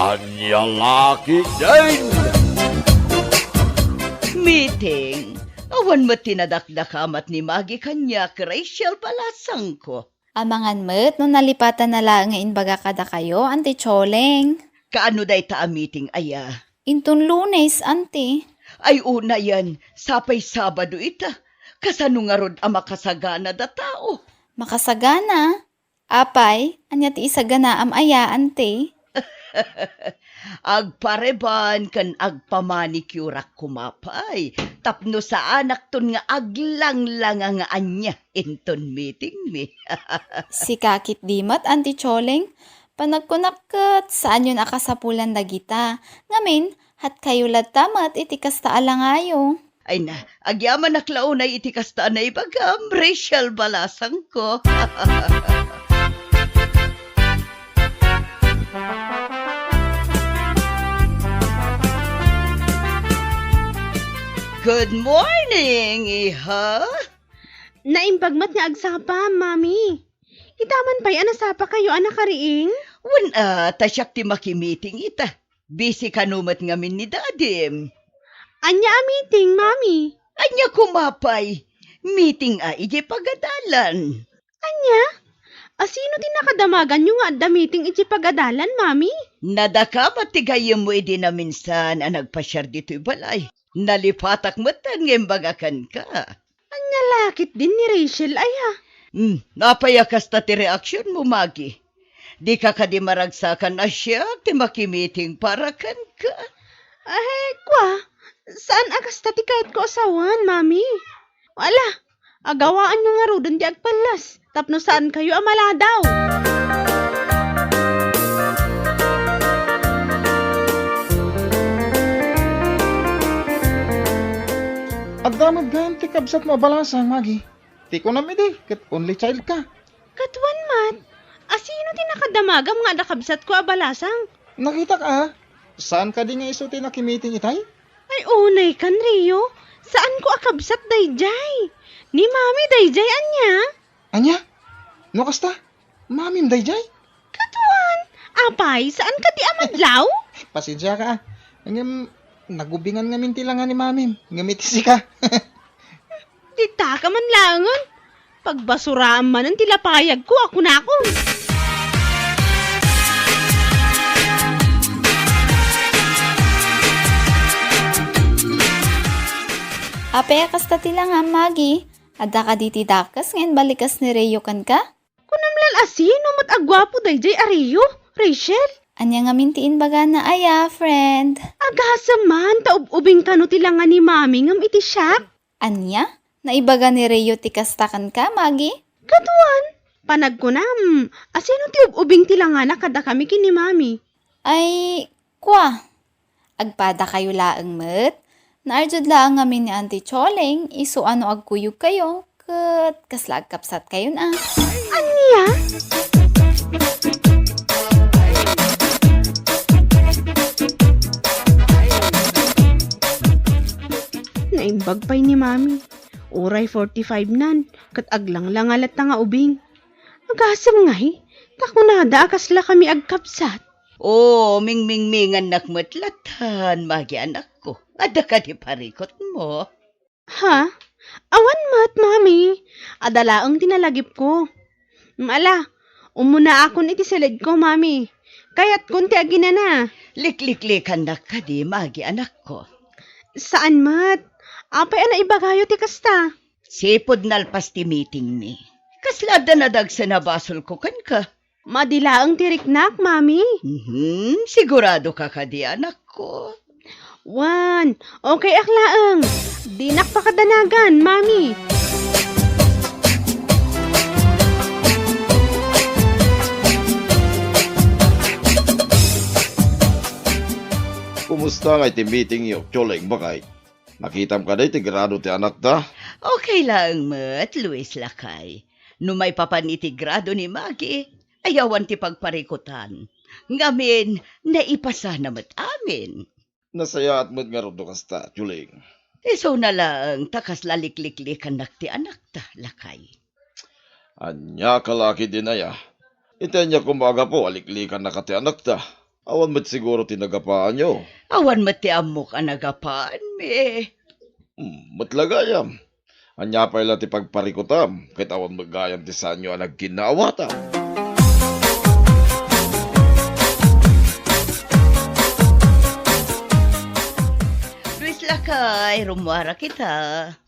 Anyang laki din! Meeting. Awan mo tinadakdakamat ni Magi kanya Rachel palasang ko. Amangan met, no nalipatan na lang nga inbaga kada kayo, Ante Choleng. Kaano day ta a meeting aya? Intun Lunes, Ante. Ay una yan, sapay Sabado ita. Kasano nga rod ang makasagana da tao? Makasagana. Apay, anya ti isagana am aya, Ante. Agpareban kan agpamanicurak kumapay. Tapno sa anak ton nga aglang-lang nga anya inton meeting mi. Si Kakit Dimat, Ante Choleng. Panagkunakot, saan yun akasapulan dagita? Ngamin, hat kayo latamat itikas taalangayo. Ay na, agyaman naklaunay itikasta na ibagam, Rachel balasang ko. Good morning, iha. Naimbagmat nga agsapa, mami. Itaman pa'y anasapa kayo, anak kariing? Tasyak ti makimiting ita. Busy kanumat ngamin ni dadim. Anya a meeting, mami. Anya kumapay. Meeting ije pagadalan. Anya? Asino tinakadamagan nyo nga adda meeting iti pagadalan, mami? Nadaka matigayam mo edi na minsan ang nagpasyar dito'y balay. Nalipatak mo tangyembagakan ka. Anya lakit din ni Rachel, ay ha. Napayakas ta ti reaksyon mo, Magi. Di ka di maragsakan na siya ti makimiting para kan ka. Ay, kwa. Saan akas tati kahit ko asawan, mami? Wala. Agawaan nyo nga rodon di agpalas. Tapno saan kayo amala daw? Agdamag gan ti kabsat mo balasang, Magi. Ti ko namin di, kat only child ka. Katwan mat. Asino tinakadamagam nga nakabsat ko abalasang? Nakita ka, saan ka di nga iso ti nakimiting itay? Ay unay kan, Rio. Saan ko akabsat dayjay? Ni mami dayjay anya? Anya? No kasta? Mamim dayjay? Katuan. Apay, saan ka di amadlaw? Pasensya ka ah. Ngam, nagubingan ngamin tilangan ni mamim. Ngamitisi ka. Tita ka man langon. Pagbasuraan man ang tilapayag ko, ako na ako. Ape, kasta tila nga, Magi. Adda ka diti dakas, ngayon balikas ni Reyo kan ka? Kunamlan asino mat agwapo dayjay Ariyo, Rachel. Anya nga mintiin baga na aya, friend. Agasa man, taub-ubing kano tilangan ni mami ngam iti siyak. Anya? Naibaga ni Reyo ti kastakan ka, Magi? Katuan, panag ko na, asino ti ub-ubing tilangan na kada kami kini mami. Ay, kwa. Agpada kayo laang met. Naarjud laang ngamin ni Auntie Choleng, iso ano agkuyog kayo, kat kaslag kapsat kayo na. Anya? Naimbag pa'y ni mami. Oray 45 nan, kat aglang lang alat nga ubing. Agasam ngay, takunada akasla kami agkapsat. Mingmingan nakmatlatan, Magi anak ko. Ada ka di parikot mo. Ha? Awan mat, mami. Adalaang tinalagip ko. Mala, umuna akon iti silid ko, mami. Kaya't kunti agina na. Likliklikan na ka di, Magi anak ko. Saan mat? Apay ana ibagayo ti kasta. Sipod nalpas ti meeting mi. Kaslada na dagsa na basol ko kan ka. Madilaang tiriknak, mami. Sigurado ka di anak ko. Wan, okay aklaang. Dinak pakadanagan, mami. Kumusta nga iti meeting yung Choleng bakay? Nakitam ka day ti grado ti anak ta? Okay lang, mat, Luis Lakay. No may papan iti grado ni Magi, ayawan ti pagparikutan. Ngamin, naipasa namat amin. Nasaya at mo't nga rin kasta, Choleng. Iso na lang, takas lalikliklikan ti anak ta, Lakay. Anya kalaki din aya. Ita niya kumaga po, aliklikan na kati anak ta. Awan mo't siguro tinagapaan nyo. Awan mati amok ang nagapaan mi. Matlagayam. Anya pa ila ti pagparikutam. Kahit awan magayam ti sanyo ang nagkinawatam. Luis Lakay, rumwara kita.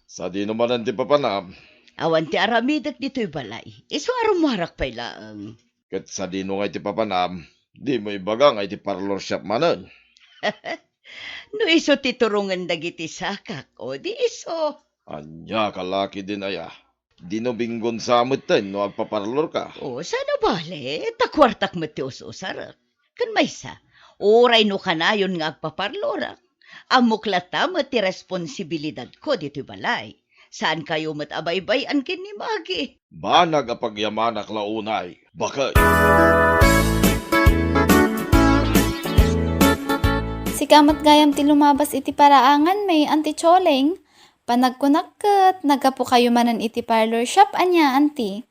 Sa di naman ang ti papanam. Awan ti aramidak dito'y balay. Iso arumwarak pa ilaang. Kahit sa di no nga ti papanam. Di mo ibaga nga iti parlor shop manan. No iso titurungan dagiti sakak, o di iso. Anya kalaki din aya. Di no binggon sa amutin no agpaparlor ka. O, sana bale, takwartak mati usarak. Kan maysa, oray no kanayon nga agpaparlorak. Amuklata mati responsibilidad ko dito'y balay. Saan kayo matabaybay-an kin ni Magi? Banag apagyamanak launay. Bakit? Si kamat gayam ti lumabas iti paraangan may Auntie Choleng. Panagkunakket, nagapo kayo manan iti parlor shop anya, Auntie.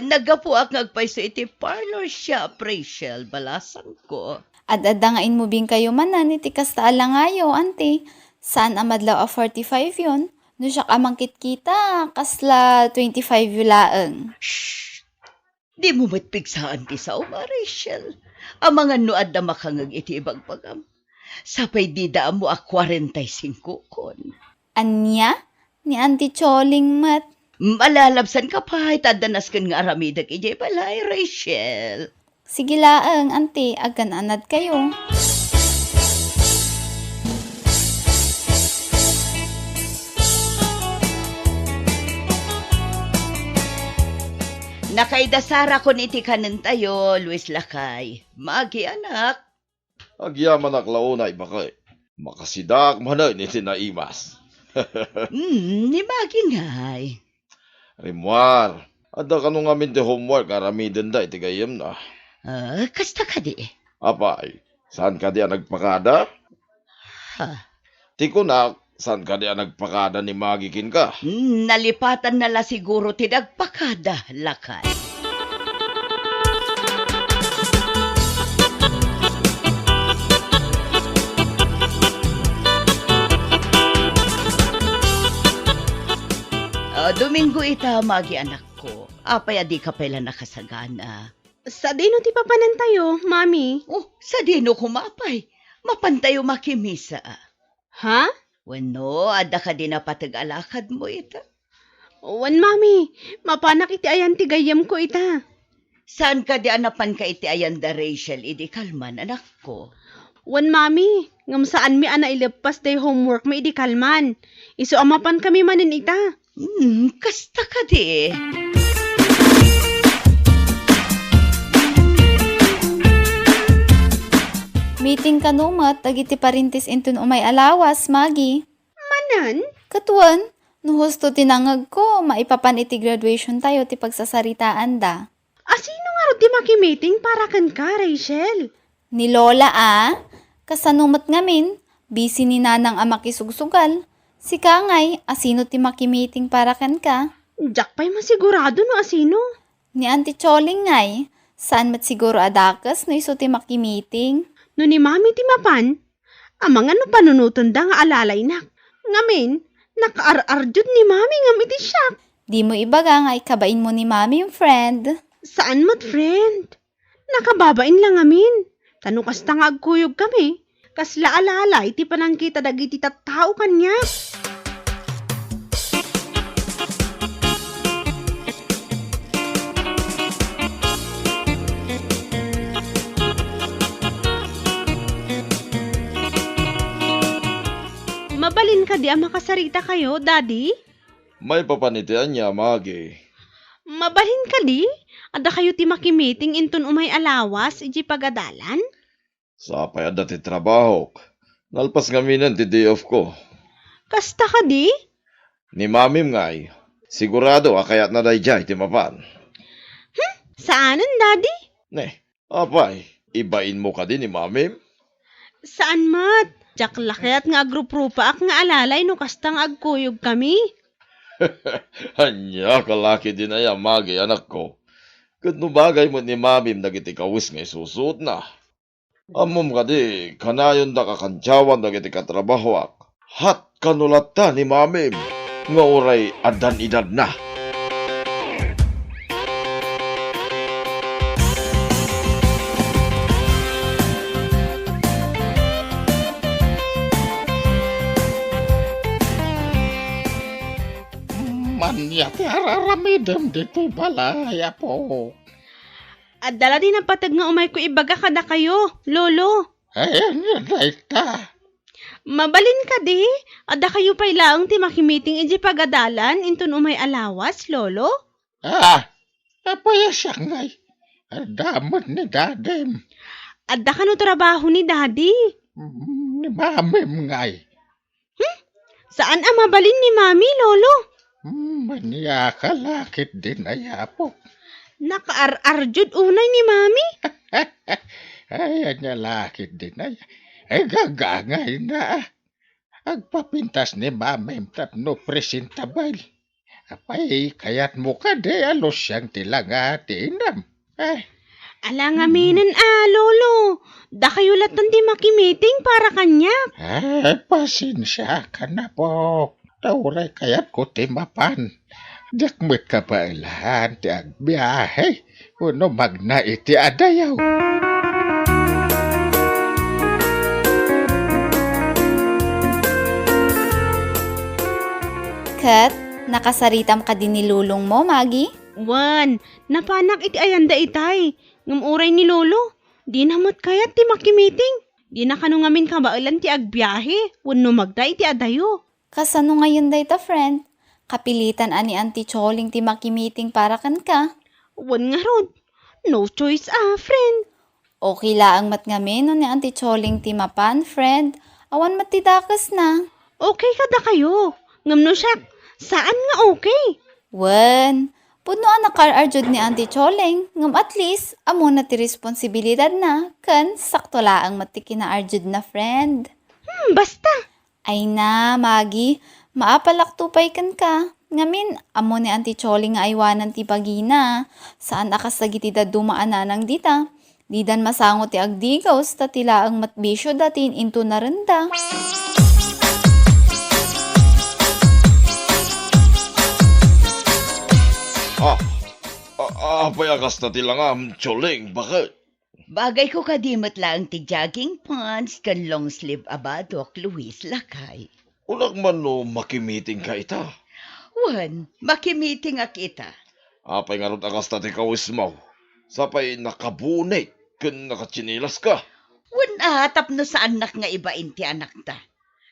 Nagapuak ngagpayso iti parlor shop, Rachel, balasan ko. Ad-adangain mo bing kayo manan iti kasta alangayo, Auntie. Saan amadlaw a 45 yun? No siya kamangkit kita, kasla 25 yulaeng. Shh! Di mo matpigsaan ti sa uma, Rachel. Ang mga nuad na makangag iti ibagpagam. Sapay di daan mo a 45 kon. Anya? Ni Auntie Choleng mat. Malalabsan ka pa, itadanas kan nga aramidag ijay balay, Rachel. Sige laeng, Auntie, agan-anad kayo. Nakaidasara ko niti kanan tayo, Luis Lakay. Magi anak. Agyaman ak launay bakit? Makasidak manan iti naimas. Ni Magi ngay. Rimwar. Ada ka nung amin ti homework aramidin da iti gayem na. Kasta ka di. Apay, saan ka di nagpakada? Ha? Tiko na, saan ka di nagpakada ni Magikin ka? Nalipatan na la siguro tinagpakada, Lakay. Domingo ita, Magi anak ko. Apay adi ka pala nakasagana. Sa dino ti papanan tayo, mami? Oh, sa dino kumapay. Mapantayo makimisa. Ha? Wano, ada ka din na patag-alakad mo ita. Wan, mami. Mapanak iti ayan ti gayam ko ita. Saan ka di anapan ka iti ayanda, Rachel? Idi kalman, anak ko. Wan, mami. Ngam saan mi ana ilepas day homework may idi kalman. Iso amapan kami manin ita. Kasta ka di. Meeting ka numat, dagiti parintis intun umay alawas, Magi. Manan? Katuan, no husto tinangag ko, maipapan iti graduation tayo ti pagsasaritaan da. Asino nga ro ti makimeeting para kan ka, Rachel? Ni Lola kasanumat ngamin, busy ni nanang amakisugsugal. Si Kangay, asino ti makimeeting para kan ka? Jack pa'y masigurado no asino. Ni Auntie Choleng ngay, saan mat siguro adakas no iso ti makimeeting? No ni mami ti mapan, amang ano panunutan da nga alalay nak. Ngamin, nakaar-arjud ni mami ngam iti siya. Di mo ibaga nga ikabain mo ni mami yung friend. Saan mat friend? Nakababain lang amin. Tano kasta nga agkuyog kami. Kasla alalay ti panangkita dagiti tattao kanya. Mabalin ka di makasarita kayo, Daddy? May papanitian niya, Magi. Mabalin ka di? Ada kayo ti makimeeting intun umay alawas, iji pagadalan? Sa payada ti trabaho. Nalpas ngaminan ti day off ko. Kasta ka di? Ni mamim ngay. Sigurado akayat na day jay ti mapan. Saanan, Daddy? Ne, apay, ibain mo ka din ni mamim? Saan mat? Jak lakyat nga agrup-rupa ak nga alalay no kastang agkuyog kami. Anya, kalaki din ay Magi, anak ko. Kat no bagay mo ni mamim dagiti kawis nga isusut na. Amom ka di, kanayon da kakantyawan dagiti katrabahwak. Hat kanulata ni mamim, nga oray adan edad na. Manya ti araramidem dito balaya po. Adala din ang patag nga umay ko ibaga kada kayo, lolo. Ayan yan ta. Mabalin ka di, ada kayo pa'y laang ti makimiting iji pagadalan intun umay alawas, lolo. Apaya siya ngay. Damot ni dadem. Ada ka no trabaho ni daddy. Ni mamim ngay. Saan ang mabalin ni mami, lolo? Manya kalakit din ayapo. Nakaar-arjud unay ni mami. Ayan niya lakit din ay. Ay gagangay na. Agpapintas ni mamim tapno presentabal. Apay kayat mo ka de alos siyang tilaga tinam. Alangaminan lolo. Da kayo latan di makimiting para kanya. Pasensya ka na po. Tauray kayat ko timapan. Dakmet ka pa ilahan ti agbiyahe. Uno magna iti adayaw. Kat, nakasaritam ka din ni lulong mo, Maggie? Wan, napanak iti ayanda itay. Ngamuray ni lolo. Di namot kayat ti makimiting. Di na kanungamin kabailan ti agbiyahe. Wano magda iti adayo. Kasano ngayon day ta, friend? Kapilitan ani Auntie Choling ti makimiting para kan ka. Wan nga rod. No choice friend. Okay laang matngamin no ni Auntie Choling ti mapan, friend. Awan matidakas na. Okay kada kayo. Ngamno siya. Saan nga okay? Wen, puno ang nakar-arjud ni Auntie Choling. Ngam at least, amo na ti responsibilidad na. Kan, sakto laang matiki na arjud na, friend. Basta. Ay na, Maggie, maapalaktupay kan ka. Ngamin, amo ni Auntie Choling nga aywanan ti bagina. Saan akasagiti da dumaan na nang dita. Didan masango ti agdigaws, ta tila ang matbisyo datin into na renda. Apay akas na tilangam, Choling, bakit? Bagay ko kadimot lang ti jogging pants kan long sleeve abadok Luis Lakay. Ulag man no makimiting ka ita. Wan, makimiting ak ita. Apay nga ron akas na ti kawis mo. Sapay nakabunay, kun nakatsinilas ka. Wan tapno sa anak nga ibain ti anak ta.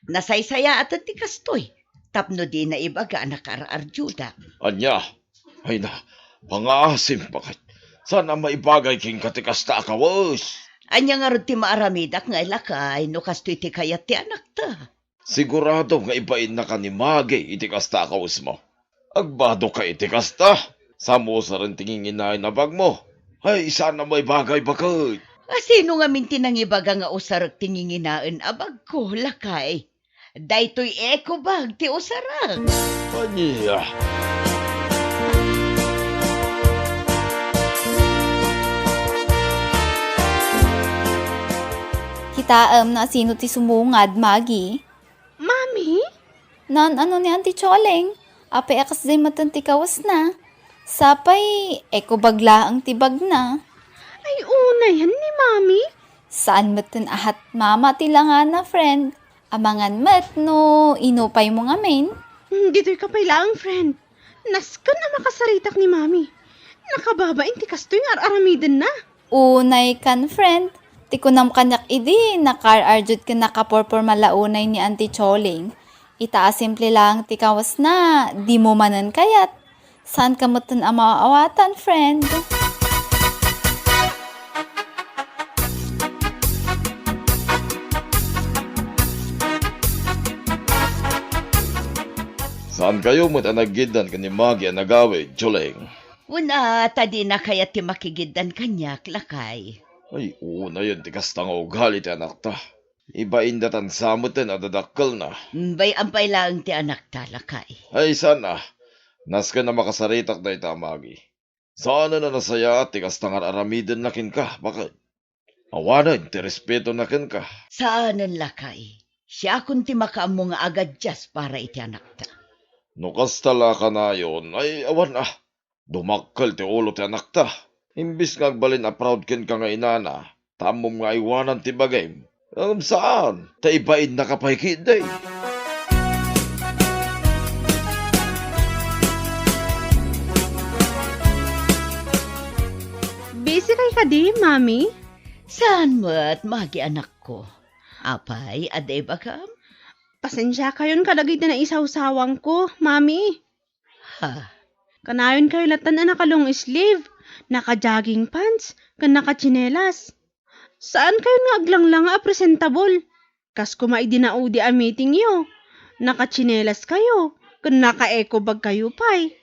Nasaysaya at ti kastoy. Tapno di na iba ga anak ar-arjuda. Anya, ay na, pangasim bakit? Sana maibagay king katikas ta akawas. Anya nga ron ti maaramidak nga ilakay no kastoy ti kayat ti anak ta. Sigurado nga ibain na ka ni Magay itikas ta akawas mo. Agbado ka itikas ta. Samo sa rin tingin na bag mo. Ay, sana maibagay bakit? Sino nga minti nang ibaga nga usarak tinginginaan abag ko, Lakay? Daytoy eco bag ti usarak. Anya. Kitaam na sino ti sumungad, Maggie. Mami? Nan ano ni Auntie Choling? Apay akas day matan ti kawas na. Sapay, eko bagla ang tibag na. Ay una yan ni mami. Saan matan ahat mama tilangan na, friend? Amangan mat no inupay mo ngamin. Dito'y kapay laang friend. Naskan na makasaritak ni mami. Nakababain ti kastoy nga aramidan na. Unay kan, friend. Tikunam kanyak idi, nakar-arjud ka nakaporpor malaunay ni Auntie Choling. Itaas simple lang tikawas na, di mo manan kayat. Saan ka matan ang maawatan, friend? Saan kayo mo't anaggidan ka ni Magay nagawid, Choling? Una, tadi na kaya ti makigidan kanyak, Lakay. Ay, una yun, tikas tanga ugali ti anak ta. Ibain datan samutin at dadakkel na. Bay ampay lang ti anak ta, Lakay. Ay, sana. Nas ka na makasaritak na ita, Magay. Sana na nasaya at tikas tangan aramidin nakin ka, bakit? Awanan, ti respeto nakin ka. Saanan lakay? Siya kun ti makaammo nga agad jas para iti anak ta. Nukas tala ka na yun, ay awan Dumakkel ti ulo ti anak ta. Imbis nga agbalin a proud ken ka nga inana, tamom nga iwanan ti bagay. Saan? Ta ibain na kapahikid day. Busy kay ka di, Mami? Saan mo at magi anak ko? Apay, aday ba ka? Pasensya kayon kadagiti na isaw-sawang ko, Mami. Ha? Kanayon kayo latan na nakalong sleeve, naka-jogging pants, kan naka-chinelas. Saan kayo nga aglang nga presentable? Kas kumai dinaudi a meeting yo. Naka-chinelas kayo, kan naka-eco bag kayo pay.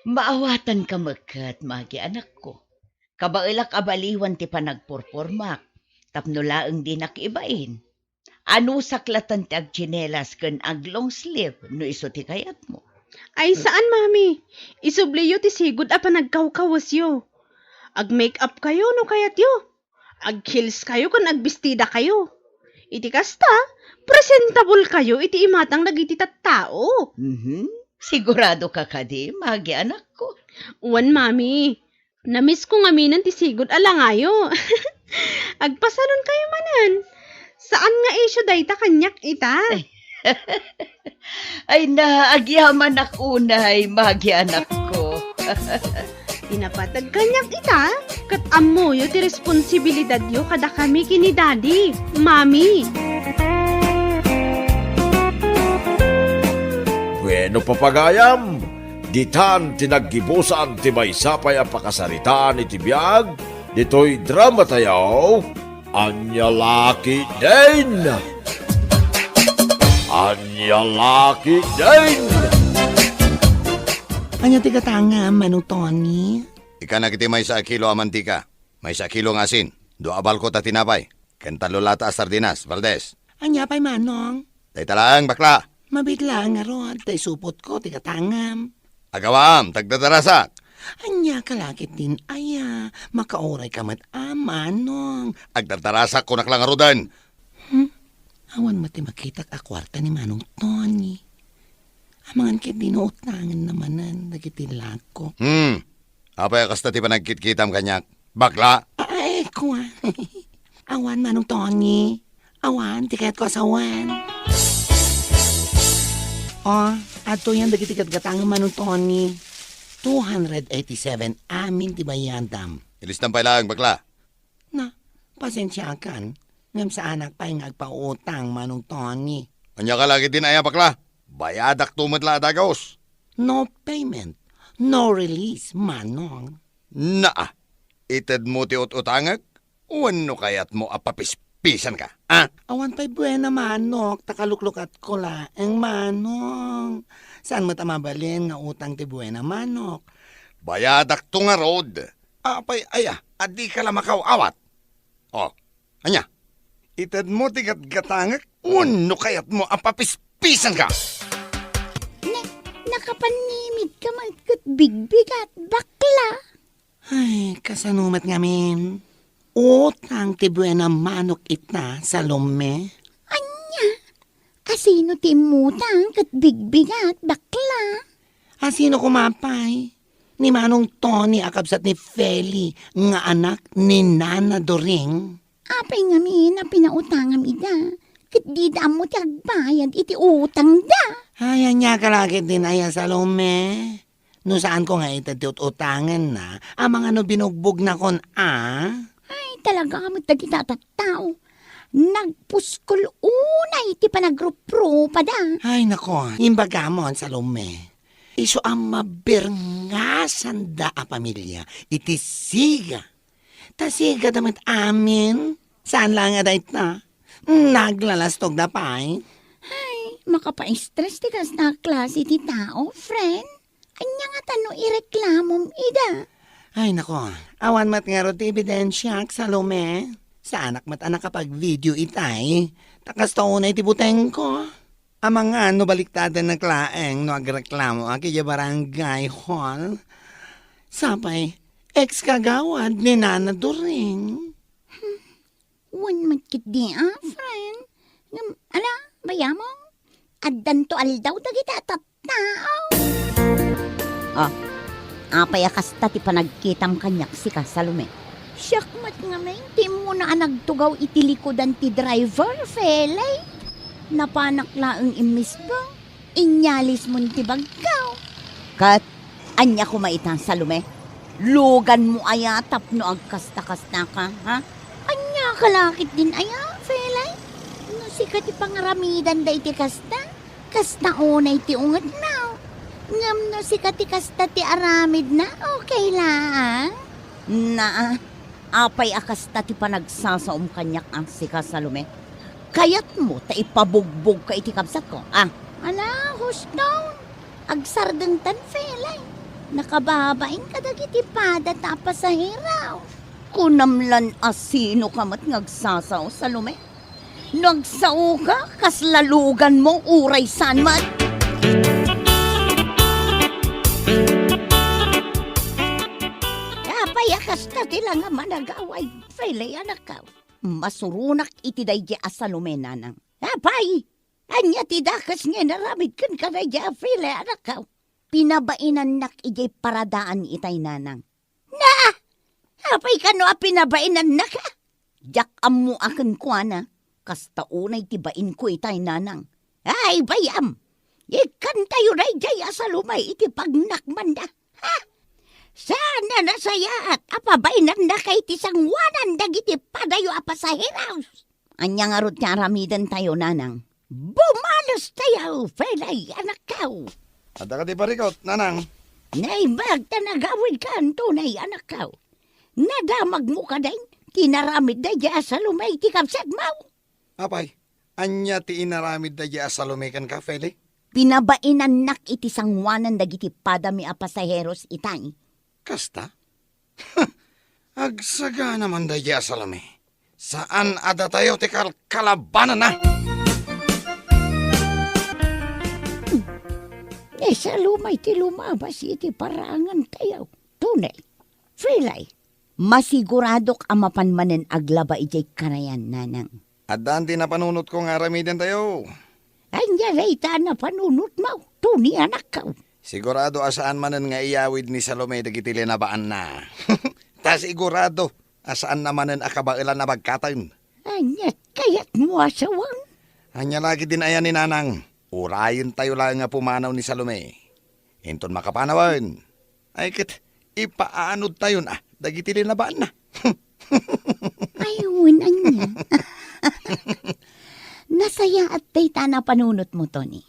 Maawatan ka magkat, magi anak ko. Kabailak abaliwan ti panagpurpurmak, tapno laeng di nakibain. Ano saklatan ti agchinelas ken ag long sleeve no iso ti kayat mo? Ay saan, Mami? Isubliyo ti sigud a panagkawkawas yo. Ag-makeup kayo no kayat yo. Ag-heels kayo kan agbistida kayo. Iti kasta, presentable kayo iti imatang dagiti tattao. Sigurado ka kadi, magi anak ko. Uwan, Mami. Namiss ko ngaminan ti sigud alangayo. Agpasanon kayo manan. Saan nga isyo dayta kanyak ita? Ay na, agyaman ako unay, magi anak ko. Tinapatag kanyak ita. Kat ammo yo ti responsibilidad yo kada kami kini daddy, mami. Bueno papagayam, ditan tinaggibusan ti may sapay ang pakasaritaan iti biyag, dito'y drama tayaw, Anyalaki din! Anyalaki din! Anya tiga tanga, Manong Tony? Ika na kiti may sa kilo a mantika, may sa kilo ng asin, do abal ko ta tinapay, kentalo lata a sardinas, Valdez. Anya pa'y Manong? Day talaang bakla, Mabitla nga ron, tay supot ko, tiga tangam. agawam, tagdadarasak. Anya kalakit din, aya, makauray ka mat Manong. Agdadarasak ko naklang arudan. Awan mati makitak a kwarta ni Manong Tony. Amangan kit dinuutangan namanan, nagitilag ko. Apay kasta ti panagkit-kitam kanyak, bakla. Ay, kuwan. Awan, Manong Tony. Awan, tikat ko asawan. Ato yan, dagitikat gatang Manong Tony. 287 amin ti bayandam. Ilistan pa ilang bakla. Na, pasensya kan. Ngam sa anak pa yung agpautang, Manong Tony. Anya ka lagi din aya bakla, bayadak tumadla dagos. No payment, no release, Manong. Naa, ited mo ti utangag, wano kayat mo apapispisan ka, ha? Awan pa'y buena, Manok. Takaluklukat ko laeng, Manong. Saan mo tamabalin nga utang ti buena, Manok? Bayadak to nga road. Apay aya, adi ka lamakaw awat. O, anya, ited mo ti gatgatangag, wano kayat mo apapispisan ka. Nakapanimid ka magkat bigbigat bakla. Ay, kasanumat ngamin. Utang ti buena, Manok ita sa lume. Anya, kasino timutang kat bigbigat bakla. Sino kumapay? Ni Manong Tony akabsat ni Feli nga anak ni Nana Doring. Apay ngamin na pinautangam ida. Kat di da mo tagbayad iti utang da. Ay, anya kalagit din aya sa lume. No saan ko nga itatiut-utangan na, ang mga no binugbog na kon Ay talaga mo tagitatattaw. Nagpuskol unay iti panagropro pa da. Ay, nako, imbagamon sa lume. Iso ang mabirngasan da a pamilya, iti siga. Ta siga damit amin. Saan lang nga dahit na? Naglalastog da pa'y. Makapa-stress ti kas na klase ti tao, friend. Anya nga tano ireklamom ida. Ay, nako, awan mat nga ro ti ebidensya sa lume. Sa anak mat anak kapag video itay, takas taunay ti buteng ko. Amang nga no baliktadan ng klaeng no agreklamo aki barangay hall. Sapay, ex-kagawad ni Nana Doring. Wan magkit di friend. Ala, bayamong? Addan to aldaw dagita tattao. Apay akasta ti panagkitam kanyak si Salome. Siyakmat nga may, di mo na nagtugaw itilikodan ti driver, felay. Napanakla ang imis ba? Inyalis mo ti bagkaw. Kat, anya kumaitan, Salome? Lugan mo aya tapno agkasta-kasta ka, ha? Anya kalakit din aya, felay? No sikat ti pangaramidan da iti kasta? Kasta unay ti ungat na. Ngam no sikat ti kasta ti aramid na, okay lang. Na, apay akasta ti panagsasaom kanyak ang sika, Salome. Kayat mo ta ipabugbog ka iti kabsat ko, Ala, husdown. Agsardeng tan, felay. Nakababain ka dagiti pada tapasahiraw. Kunamlan asino kamat ngagsasaw, Salome. Nagsao ka, kaslalugan mo uray sanmat. Payakas ka tila nga managaway, felay anak ka. Masurunak iti dayja a Salome nanang. Apay, anya ti dakas nga naramid kan ka dayja a felay anak ka. Pinabainan nak ijay paradaan itay nanang. Na! Apay ka no a pinabainan nak ka? Jak amu akan kuana. Kasta unay tibain ko itay nanang. Ay bayam! Ikan tayo dayjay a Salome iti pagnakman da. Ha? Sana nasaya at apabainan na kay tisangwanan dagiti padayo a pasaheraws. Anya nga rot niya aramidan tayo, nanang. Bumalos tayo, felay anak kaw. Ada ka di parikot, nanang. Naibag ta nagawid ka ang tunay anak kaw. Nadamag mo ka din, tinaramid na dya sa lumay ti kapsat mo. Apay, anya ti inaramid da dya sa lumikan ka, Feli? Pinabainan nak iti sangwanan dagiti padami a pasaheros itay. Kasta? Agsaga naman da dya sa lumi. Saan ada tayo ti kalabanan na? Sa lumay ti lumabas iti parangan tayo. Tunay, Felay, masiguradok amapanmanen aglaba ijay kanayan, nanang. Adan di na panunot ko nga aramidan tayo. Anya rayta na panunot mo, tuni anak ka. Sigurado asaan manen nga iyawid ni Salome dagiti linabaan na. Ta sigurado asaan namanen akabailan na bagkatan. Anya kayat mo asawang. Anya lagi din ayan ni nanang. Urayon tayo lang nga pumanaw ni Salome. Hinton makapanawan. Ay kit, ipaanod tayo na. Dagiti linabaan na. Ayun, anya. Nasaya at tayta na panunot mo, Tony.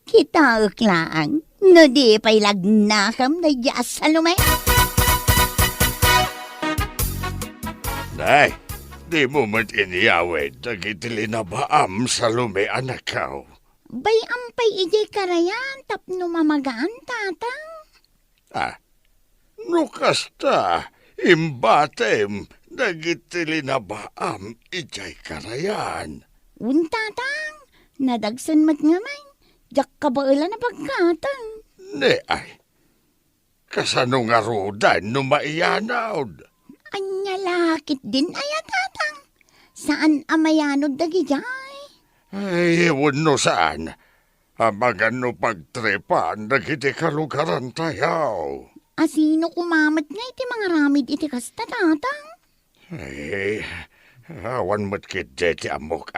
Kita uklaan, no di pa'y lagnakam na diyas Salome. Nay, di mo man iniyawid dagiti linabaam Salome anak ka. Bay ampay ijay karayan tapno mamagaan, tatang. No kasta, imbatem dagiti linabaam ijay karayan. Tatang, nadagsan mat nga may. Jak kabailan na pagkatang. Ne ay, kasano nga rodan no maiyanawd? Anya lakit din aya, tatang. Saan amayanod dagijay? Ay, ewan no saan. Amagan no pagtrepan dagiti kalugaran tayaw. Asino kumamat nga iti mga ramid iti kasta, tatang? Ay, awan mo't kiti amok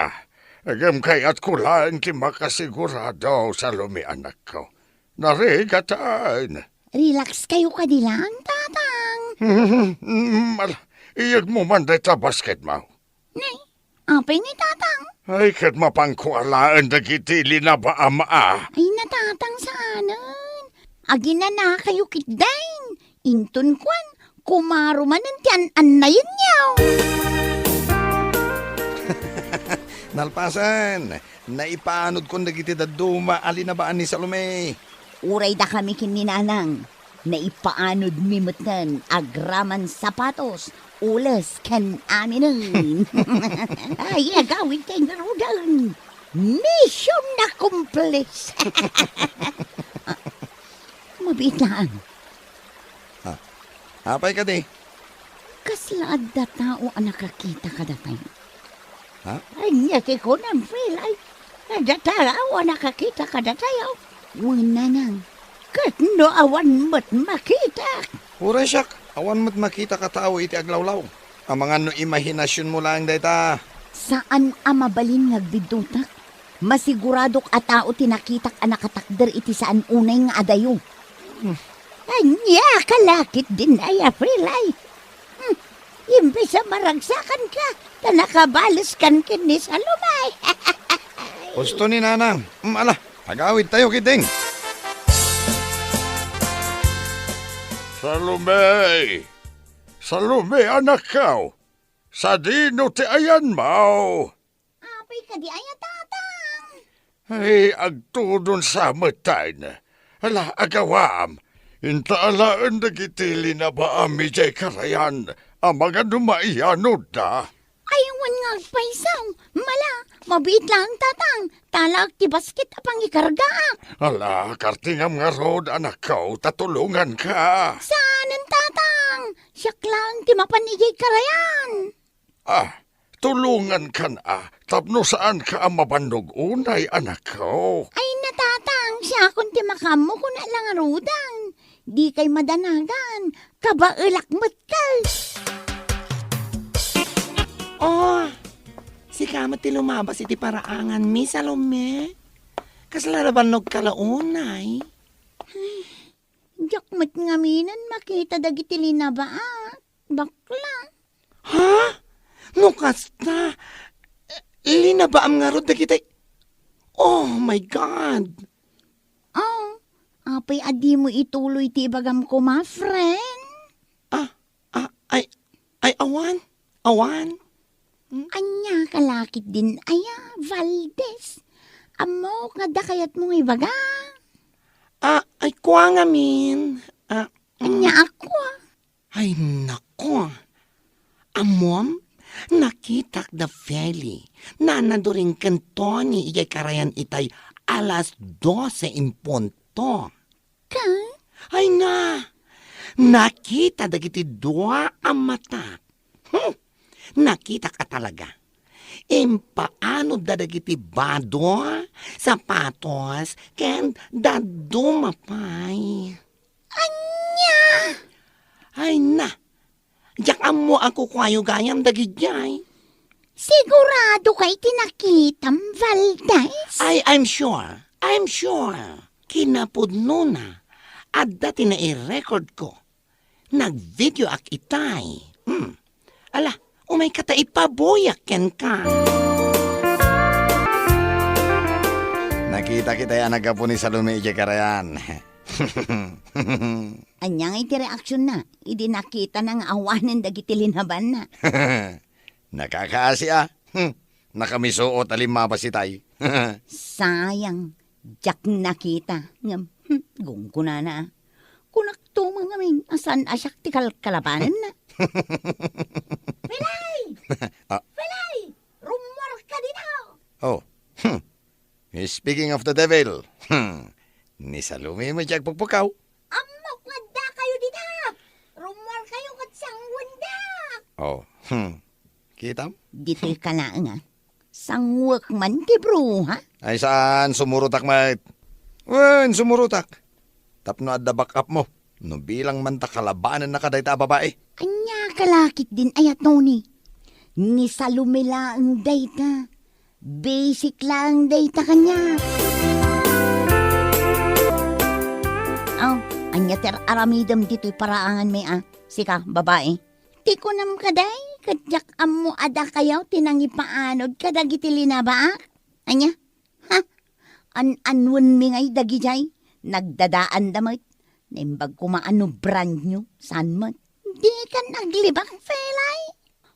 Agam kayat kulaan ti makasigurado Salome anak ko. Narigatan. Relax kayo kadilang, tatang. Iyag mo man dita basket mo. Nay, apay ni tatang. Ay, kat mapangkualaan dagiti linaba ama Ay, natatang saanan. Agina na kayo kitdain. Intun kwan, kumaruman ang tiyan-an na yun yaw. Nalpasan, naipaanod ko dagiti daduma alinabaan ni Salome. Uray da kami kininanang. Naipaanod mimutan agraman sapatos. Ulas kan aminin. Ay, agawin kayo nga rodan. Mission na kumplis. Mabit lang. Apay ka di. Kasla adda tao ang nakakita ka datay. Ha? Ay, niya si ko ng filay. Adda tao ang nakakita ka datay. Wala nang. Katno awan mo't makita. Uray siyak, awan mo't makita ka tao iti aglawlaw. Ang mga no imahinasyon mo lang dayta. Saan mabalin nga bidutak? Masiguradok a tao tinakitak a nakatakder iti saan unay nga adayo. Anya, kalakit din ay aprilay. Imbes sa maragsakan ka, ta nakabalos kan kini sa lumay. Gusto ni nanang. Ala, agawid tayo kiting. Salome! Salome, anak ka! Sa dino ti ayan mo! Apay ka di ay tatang. Ay, agtudon sa matan. Ala, agawam. Intaalaan na gitili na ba ami jay karayan? Ang mga dumaiyanod na. Ayawan nga paisaw. Mala, mabit lang tatang. Talag ti basket apang ikargaak. Ala, kartingam nga rod, anak ko, tatulungan ka. Saan ang tatang? Siyak lang ti mapanigay karayan. Ah, tulungan ka na. Tapno saan ka ang mabandog unay, anak ko? Ay natatang, siya kung ti makamo ko na lang arudang. Di kay madanagan, kabailak matkal. Oh, si kamat ti lumabas iti paraangan mi, Salome. Kaslarabanog kalaunay. Jakmat nga minan makita dagiti linabaak. Bakla. Ha? No kasta. Linabaam nga ro dagiti. Oh my God. Oh, apay adi mo ituloy ti bagam ko, ma friend. Ay, awan. Anya kalakit din aya, Valdez. Amo nga da kayat mong ibaga. Ay, kuha nga min. Anya ako. Ay, nako. Amom, nakitak da feli. Nanaduring kantoni iyay karayan itay alas 12 in punto. Ka? Ay na, nakita dagiti dua ang mata. Nakita ka talaga. Paano dadagiti bado, sapatos, ken dadumapay. Anya! Ay na, diyak mo ako kwayo gayam dagidjay. Sigurado kay tinakitam, Valdez? I'm sure. Kinapudno na. At dati na i-record ko. Nag-video ak itay. Ala, umay kata ipaboyak ken ka. Nakita kita yan nagkapo ni Salome iti karayan. Anya nga iti reaksyon na. Idi nakita ng awanan dagiti linaban na. Nakakaasi Nakamisuot alimaba si tay. Sayang. Jak nakita. Ngam, gungko na. Kunakto mga min, asan asyak ti kalabanan na. Pilay! Pilay! Rumor ka din ako! Oh, speaking of the devil, ni Salome mo diyag pagpukaw. Amok nga da kayo dito! Rumor kayo kat sang wanda! Oh, kita? Dito ka na nga. Sangwak man ti bro, ha? Ay saan sumurutak mait? Wen, sumurutak. Tapno at the backup mo. No bilang man ta kalabanan na kadayta babae. Anya kalakit din ayat Tony. Ni Salome lang dayta. Basic lang dayta kanya. Anya ter aramidam dito'y paraangan may Sika, babae. Ti ko nam kaday. Kadyak amo ada kayaw tinangi paanod kadagiti linaba. Anya? Ha? Anwan mi ngay dagijay. Nagdadaan damit. Naimbag kumaano brand nyo. San mo? Di ka naglibak, felay.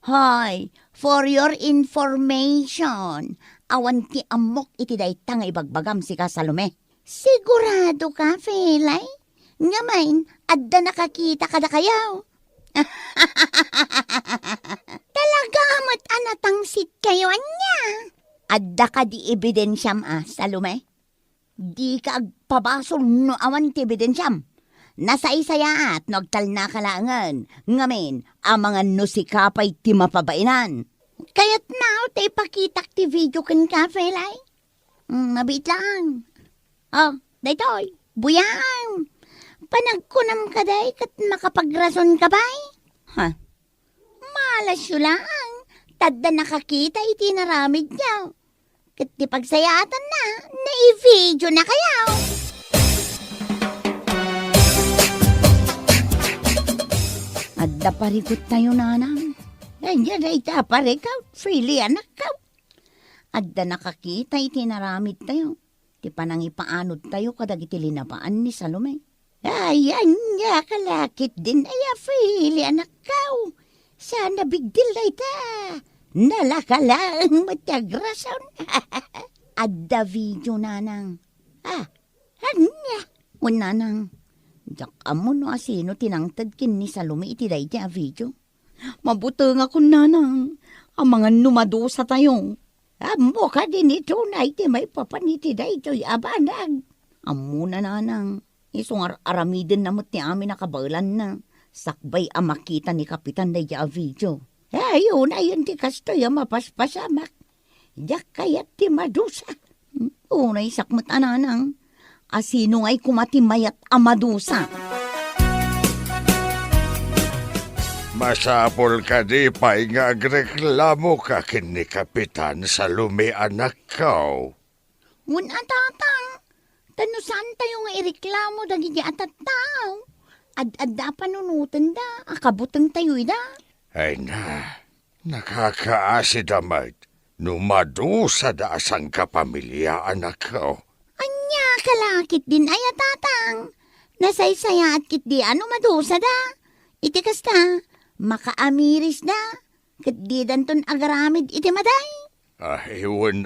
Hoy, for your information, awan ti amok iti daytang ibagbagam si ka Salome. Sigurado ka, felay? Ngamain, adda nakakita kada kayaw. Talaga mat anatangsit kayo anya. Adda ka di ebidensyam Salome? Di ka agpabasol no awan ti ebidensyam. nasa isayaat nagtal na kalangan. Ngamin, ang mga nusikapay ti mapabainan. Kaya't now, tay pakitak ti video kan ka, felay. Mabit lang. Oh, daytoy, buyang. Panagkunam ka day kat makapagrason ka bay? Ha? Malas yun lang. Tadda nakakita iti naramid niya. Kat di pagsayatan na, na-i-video na kayaw. Adda parikot tayo nanang. Ganyan ay taparikaw, freely anak ka. Adda nakakita iti naramid tayo. Ti panang ipaanod tayo kadag iti linapaan ni Salome. Ayan niya kalakit din ay freely anak ka. Sana big deal na ita. Nalakalang matyagrason. Adda video nanang. Hanya. Nanang. Jak amo no asino tinangtad kin ni Salome iti day a video. Mabuto nga kun nanang. Ang mga numadusa tayo. Amo ka din ito na iti may papaniti day to'y abanag. Amo na nanang. Isong aramidin namot ni amin nakabalan na. Sakbay ang makita ni Kapitan day a video. Ayun, ayun ti kastoy ang mapaspasamak. Diyak kayat ti madusa. Unay sakmat ananang. Asino nga'y kumatimayat ang madusa. Masapol ka di pa'y nga agreklamo ka kin ni Kapitan Salome anak ko. Ngun atatang, tanusan tayo nga ireklamo dagiti atat tao. Ad-adda panunutan da, akabutang tayo da. Ay na, nakakaasi damay. Numadusa da asang kapamilya anak ko. Anya, kalakit din ay atatang. Nasaysaya at kit di ano madusa da. Iti kasta, makaamiris da. Kat di danton agaramid iti maday. Iwan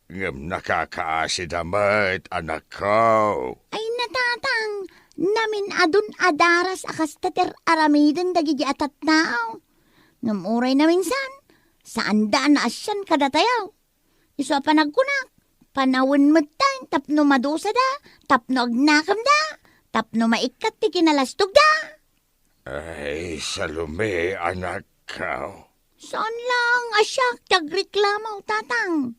ngam nakakaasi damay anak ko. Ay natatang, namin adun adaras akastater aramiden dagiti atat tao. Ngamuray na minsan, saan daan na asyan kada tayaw. Iso panagkunak, panawin mo tayo, tapno madusa da, tapno agnakam da, tapno maikat ti kinalastog da. Ay, Salome, anak ko. Saan lang asyak, tagreklamo, tatang.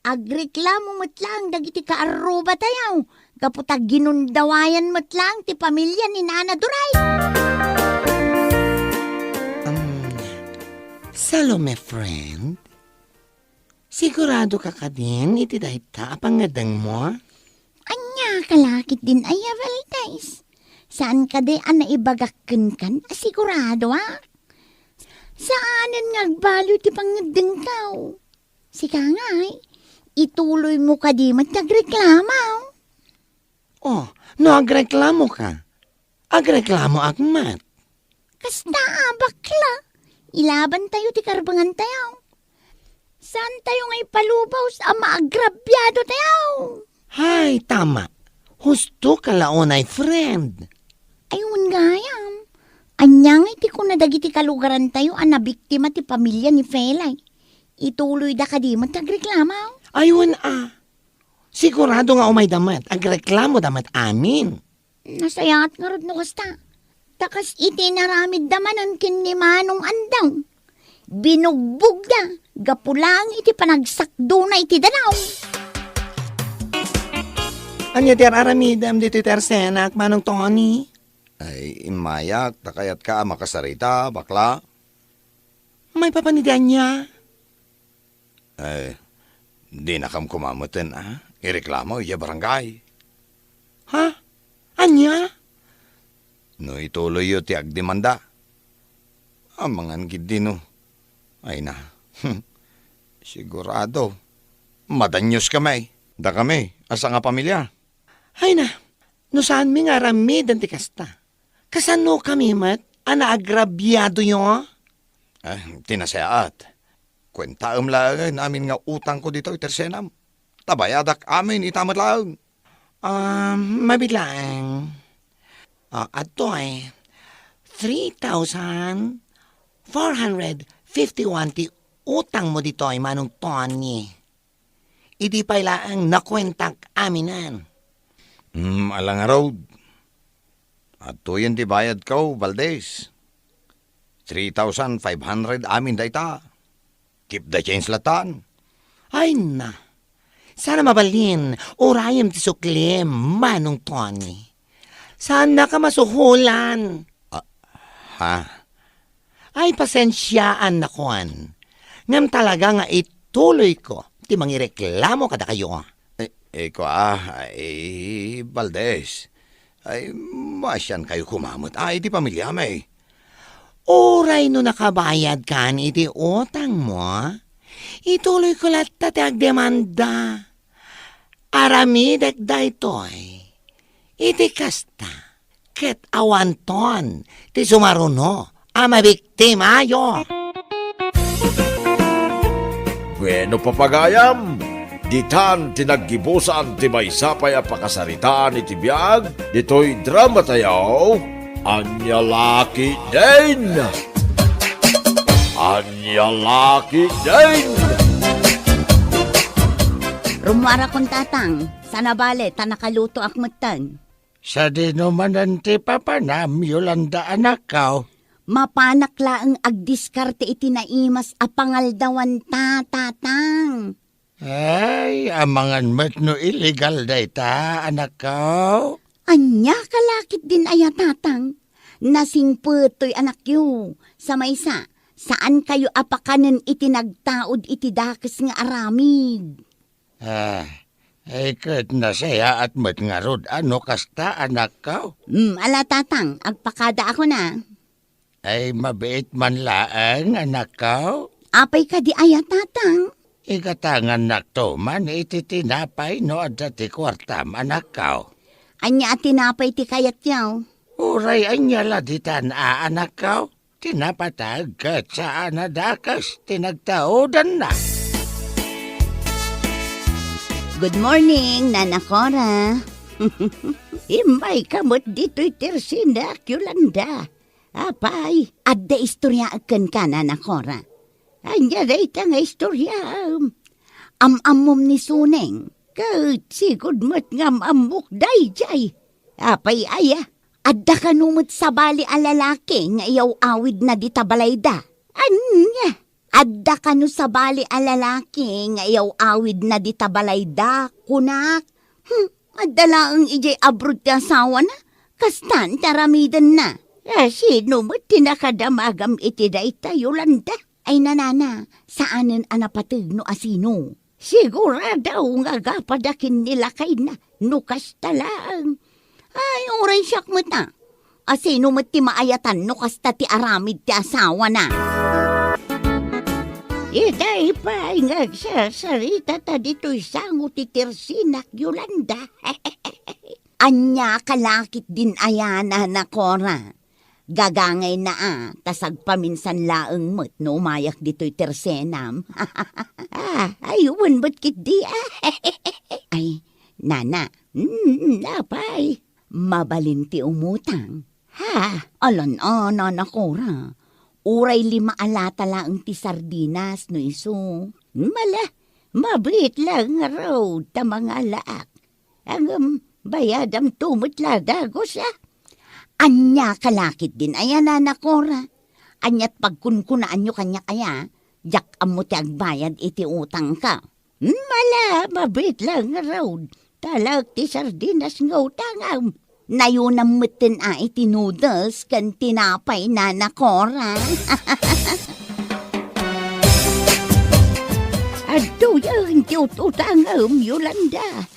Agreklamo mo't lang, dagiti kaaruba tayaw. Kaputag ginundawayan mo't lang, ti pamilya ni Nana Duray. Salome, friend? Sigurado ka din iti dayta pangadang mo? Anya, kalakit din ay Valdes. Saan ka di naibagakken kan? Sigurado Saanan ngagbalo ti pangadang kao? Sika nga ituloy mo ka di nagreklamaw. Oh, no agreklamo ka. Agreklamo akmat. Kasta bakla. Ilaban tayo ti karbangan tayo. Saan tayo ngay palubaw sa maagrabyado tayo? Hay, tama. Husto ka laonay, friend. Ayun gayam. Anyang iti ko nadagiti kalugaran tayo ang nabiktima ti pamilya ni Felay. Ituloy da ka di magtagreklamaw. Ayun Sigurado nga umay damat. Agreklamo damat amin. Nasayat nga rod no kasta. Takas iti naramid damanan kin ni Manong Andang. Binugbog da, gapulang iti panagsakdo na iti danaw. Anya ti aramidam dito tersenak, Manong Tony? Ay, imayak, takayat ka makasarita, bakla. May papanidan niya. Ay, di na kam kumamutin, Ireklamo, iya barangay. Ha? Anya? No ituloy yu ti agdemanda. Amangan gid no. Ay na. Sigurado. Madanyos kami. Da kami, asa nga pamilya. Ay na. No saan mi nga ramid ang tikasta? Kasano kami mat? Anaagrabyado nyo? Tinasayaat. Kwenta lang namin nga utang ko dito itersenam. Tabayadak amin itamat lang. Mabitlang. Ato 3,451 ti utang mo dito ay Manong Tony. Iti pa ilaang nakwentak aminan. Alang road. At tuyen di bayad ko, Valdez. 3,500 amin dayta. Keep the change latan. Ay na. Sana mabalin, orayam ti suklim, Manong Tony. Sana ka masuhulan. Ha? Ay, pasensyaan na kuan. Ngam talaga nga ituloy ko, ti mangireklamo kada kayo. Valdez. Ay, masyan kayo kumamot. Ay, di pamilya may. Oray no nakabayad ka ni iti utang mo, ituloy ko lahat ti agdemanda. Aramidek daytoy. Iti kasta, ket awanton, ti sumaruno, ama biktima yo. Bueno papagayam, ditan tinaggibusan ti maysapay a pakasaritaan iti biyag, dito'y drama tayaw, Anya Laki din! Anya Laki din! Rumara kong tatang, sana bale, tanakaluto akmatan. Sa dinumanan ti papanam, Yolanda anak ka. Mapanakla ang agdiskarte iti naimas a pangaldawan tatang. Ay, amangan met no illegal dayta, anak ka. Anya kalakit din aya tatang. Nasing putoy anak yu. Sa maysa, saan kayo apakanen iti nagtaod iti dakes nga aramid? Ay, kat na saya at met nga rod, ano kasta, anak ka? Ala tatang, agpakada ako na. Ay, mabait man laang, anak ka. Apay ka di aya tatang. Ikatangan nakto man iti tinapay no at ti kwartam, anak ka. Anya at tinapay ti kayat yaw. Uray anya laditan anak ka. Tinapatag kat saan na dakas, tinagtaodan na. Good morning, Nana Cora. Imay kamot dito'y tersinak, Yolanda. Apay, adda istorya akan ka, Nana Cora. Anya dayta nga istorya. Am-amom ni Suneng. Kat sigod mo't ngam amok dayjay. Apay aya, adda kanumot sa bali a lalaki nga iyaw awid na ditabalayda. Anya, adda kanu sa bali a lalaki nga iyaw awid na ditabalayda, kunak. Adda laang ijay abroad ti asawa na, kastan taramidan na. Sino mo't tinakadamagam iti dayta, Yolanda? Ay nanana, saanen anapatag no asino? Siguradaw nga gapadakin nila kay na, nukas talang. Ay, oray siyak mo na. Asino mo't ti maayatan nukas ta ti aramid ti asawa na. Itay pa nga sasarita ta dito'y sango ti tersinak, Yolanda. Anya kalakit din ayana na Cora. Gagangay na tasag paminsan laeng mo't no umayak dito'y tersenam. Ayun ba't kit di Ay, nana, napay, mabalinti umutang. Alon nana Cora. Uray 5 alata laeng ti sardinas no iso. Mabit lang nga raw ta mga laak. Ang bayadam tumot ladagos Anya kalakit din aya Nana Cora. Anya't pagkunkunaan nyo kanya kaya, jak amo ti agbayad iti utang ka. Mabit lang nga raw. Talag ti sardinas nga utang Nayunam mutin iti noodles kan tinapay Nana Cora. Adto yung ti utang Yolanda.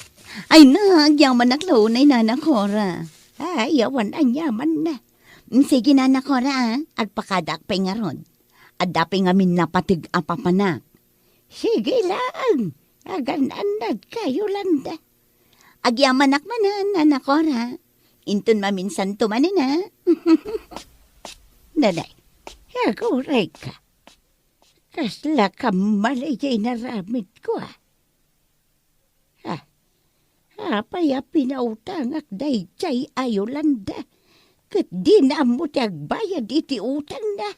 Ay nagyaman naklo na Nana Cora. Ay, yawan ang yaman na. Sige Nana Cora, agpakadak pa nga ron. Adapi nga min napatig apapanak. Sige lang, agananad ka, Yolanda. Agyamanak manan, Nana Cora. Intun maminsan tumanin Nanay, aguray ka. Kasla ka malayay na ramid ko Apaya pinautang day chay Yolanda. Kat di na mo tagbayad iti utang na.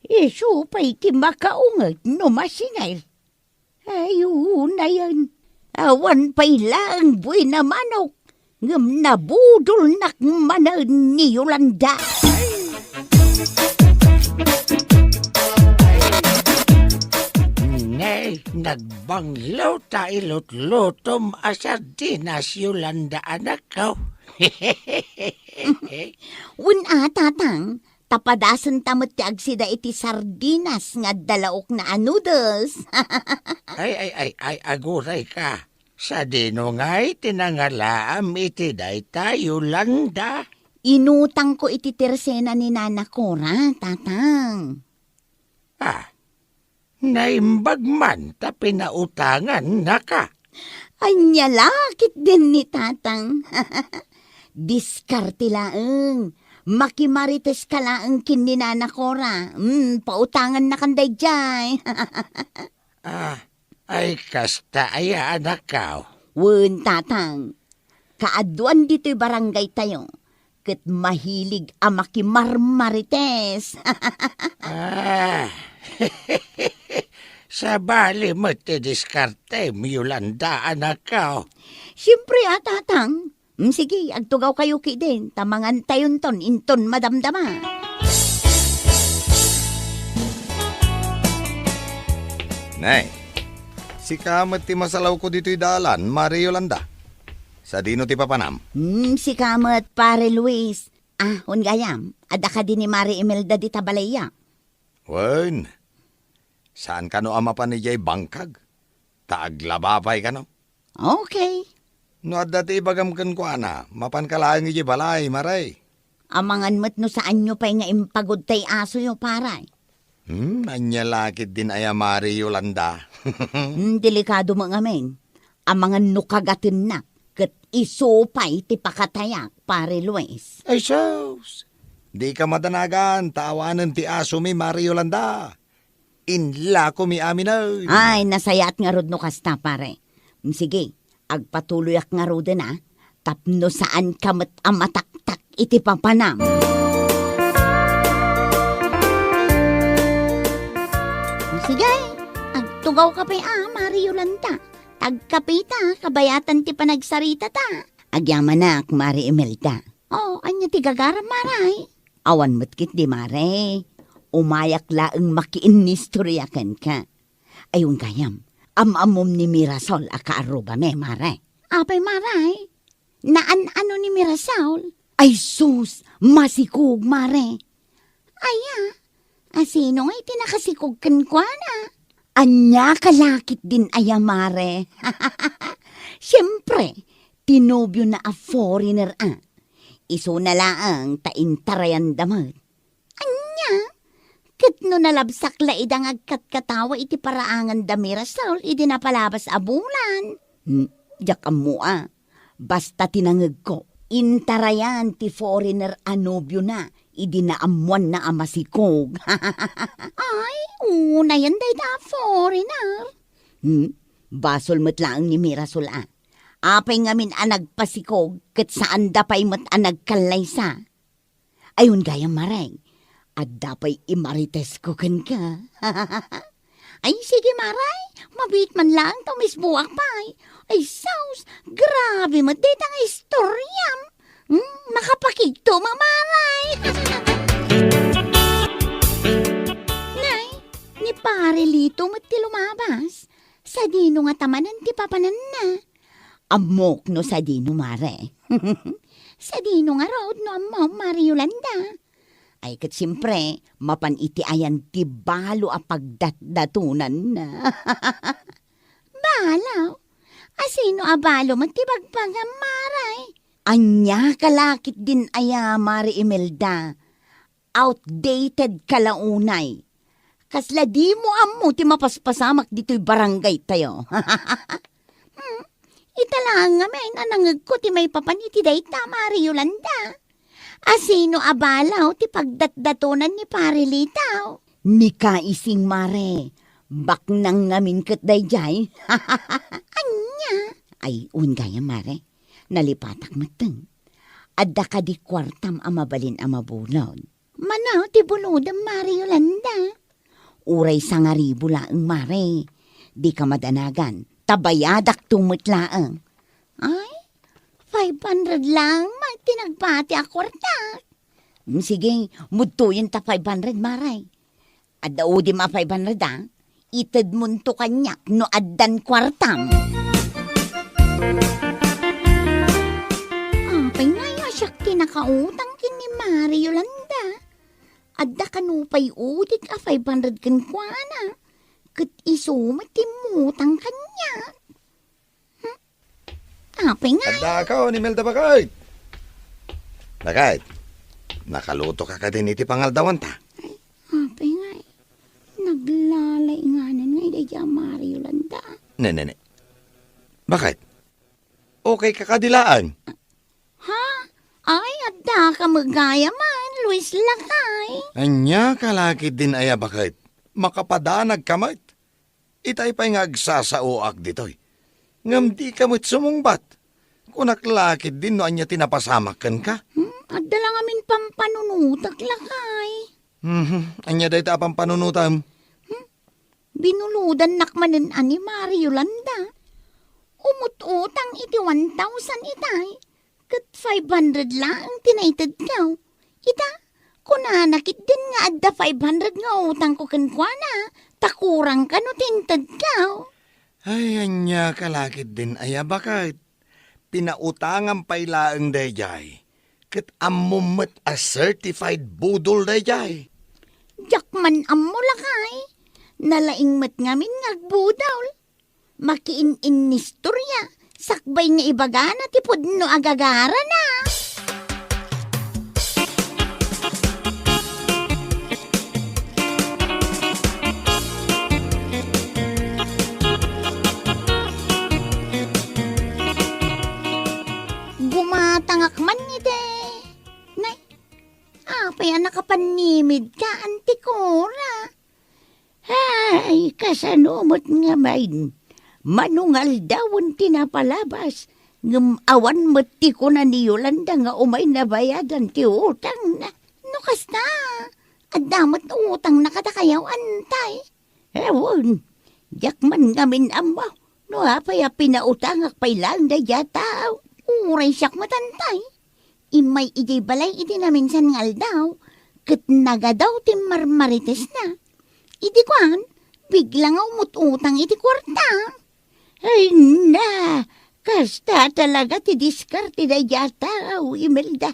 Isu pa'y ti makaungag no masingay. Ayun na yan. Awan pa'y lang buhay na manok. ngem nabudol nak manaen ni Yolanda. Nay, nagbanglaw ta ilot-lotom asardinas Yolanda anak ko. Tatang, tapadasan tamot ti agsida iti sardinas nga dalaok na noodles. ay, aguray ka. Sa dino nga'y tinangalaam iti dayta Yolanda. Inutang ko iti tersena ni Nana Cora, tatang. Naimbag man ta pinautangan na ka. Anya lakit din ni tatang. Diskarte laeng. Makimarites ka laeng kin ni Nana Cora. Pautangan na kanday jay. Ay kasta aya anak ka. Tatang. Kaaduan dito'y barangay tayo. Ket mahilig a makimarmarites. Sa bali mo ti diskarte Yolanda anak ka. Siyempre tatang. Sige, agtugaw kayo ki din. Tamangan tayon ton, inton madamdama. Nay, si kamat ti masalaw ko dito'y dalan, Mari Yolanda. Sa dino ti papanam. Si kamat pare Luis. Gayam. Ada ka din ni Mari Imelda di Tabalaya. Wen, saan ka no ama pa ni Jay Bangkag? Taaglabapay ka no? Okay. No at dati ibagamkan ko ana, mapan ka lang iji balay, Maray. Amangan mo't no saan nyo pa'y nga impagod tay aso yo paray. Anya lakit din aya Mari Yolanda. Delikado mo ngamin. Amangan no kagatin na. Kat isupay ti pakatayak, pare Luis. Ay sus, di ka madanagan, tawanan ti aso mi Mari Yolanda. Inla ko mi amin Ay, nasayat nga rod no kasta, pare. Sige, agpatuloy ak nga rod na. Tapno saan kamat amataktak iti papanam. Sige, agtugaw ka pa Mari Yolanda. Tagkapita, kabayatan ti panagsarita ta. Agyaman na, Mari Imelda. Anya ti gagara, Maray. Awan mo't kit di, Mare. Umayak laeng makiinistoryakan ka. Ayun kayam, amamom ni Mirasol akaaruba me, Mare. Apay, Maray. Naan-ano ni Mirasol? Ay sus, masikog, Mare. Aya, asino nga itinakasikog kan kwa na? Anya kalakit din aya, Mare. Siyempre, tinobyo na a foreigner Iso na laang taintarayan damot. Anya, kat no nalabsak la idang agkatkatawa iti paraangan damira Saul idi napalabas a bulan. Diyak mo basta tinangag ko, intarayan ti foreigner anobyo na, idi naamuan na amasikog. Ay, una yan day da foreigner. Basol mo't lang ni Mirasol Apay ngamin nagpasikog, kat saan dapay mo't nagkalaysa. Ayun gaya Maray, at dapay imarites ko kan ka. Ay sige Maray, mabit man lang tamis buwak pay. Ay saus, grabe mo dito ang istoryam. Makapakigto Maray. Nay, ni pare Lito mo't ti lumabas. Sa dino nga tamanan ti papanan na. Amok no sa dino, Mare. Sa dino nga road no amok, Mari Yolanda. Ay kat siyempre, mapaniti ayan ti balo a pagdatdatunan na. Balaw? Asino a balo man ti bagbaga, Maray? Anya kalakit din aya, Mari Imelda. Outdated kalaunay. Kasla di mo ammo ti mapaspasamak dito'y barangay tayo. Italang nga men, anangag ko ti may papaniti dayta, Mari Yolanda. Asino abalaw ti pagdatdatonan ni Pare Litaw? Ni kaising Mare, bak nang ngamin kat dayjay. Anya? Ay, gaya Mare, nalipatak mateng. Adda ka di kwartam amabalin amabulod. Manaw ti bulodam, Mari Yolanda. Uray sangaribo laeng, Mare. Di ka madanagan. Tabayadak tumutlaang. Ay, 500 lang, magtinagbati ako kwarta. Sige, mutuyin ta 500, maray. Adao di ma 500, ah. Itad mo to kanyak no addan kwartam. Apay nga yasak tinakautang kin ni Mari Yolanda. Adda kanupay udik a 500 kan kuana. Kat iso matimutang kanya. Apay nga. Handa ka ni Melda Bakit. Bakit? Nakaluto ka din iti pangaldawan ta. Apay nga. Naglalay nga nga idaya Mari Yolanda. Ne. Bakit? Okay ka kadilaan. Ha? Ay, adda ka magaya man, Luis Lakay. Anya kalakit din aya bakit? Makapadanag kamit. Itay pa'y ngagsasauak ditoy. Ngam di kamit sumungbat. Kunak lakit din no anya tinapasamakan ka. Adda lang amin pampanunutak Lakay. Anya day ta pang panunutam. Binuludan nakmanin ani Mari Yolanda. Umututang iti 1,000 itay. Kat 500 lang ang tinaitad ka. Ita, kunanakit din nga adda 500 nga utang ko kankwana. Takurang ka no tintad ka. Ay, anya kalakit din aya bakit? Pinautangan pa'y laang dayjay. Kat amumat a certified budol dayjay. Jakman ammo Lakay. Nalaing mat ngamin ngagbudaw. Makiin-in ni storya. Sakbay nga ibagana tipod no agagara na. Gumatangak man ite. Nay, apay nakapanimid ka, antikora. Ay, kasanumot nga main. Manungal dawon tinapalabas. Ngam awan mati ko na ni Yolanda nga umay nabayadan ti utang na. Nukas na. Adamat utang na katakayaw antay. Ewan, jakman ngamin amaw. No apay pinautangak pay lang da yataw. Uray siyak matantay. Imay ijay balay iti na minsan ngal daw. Kat nagadaw ti marmarites na. Iti kwan, biglang umututang iti kwarta. Ay na, kasta talaga ti diskarte da yata, Imelda.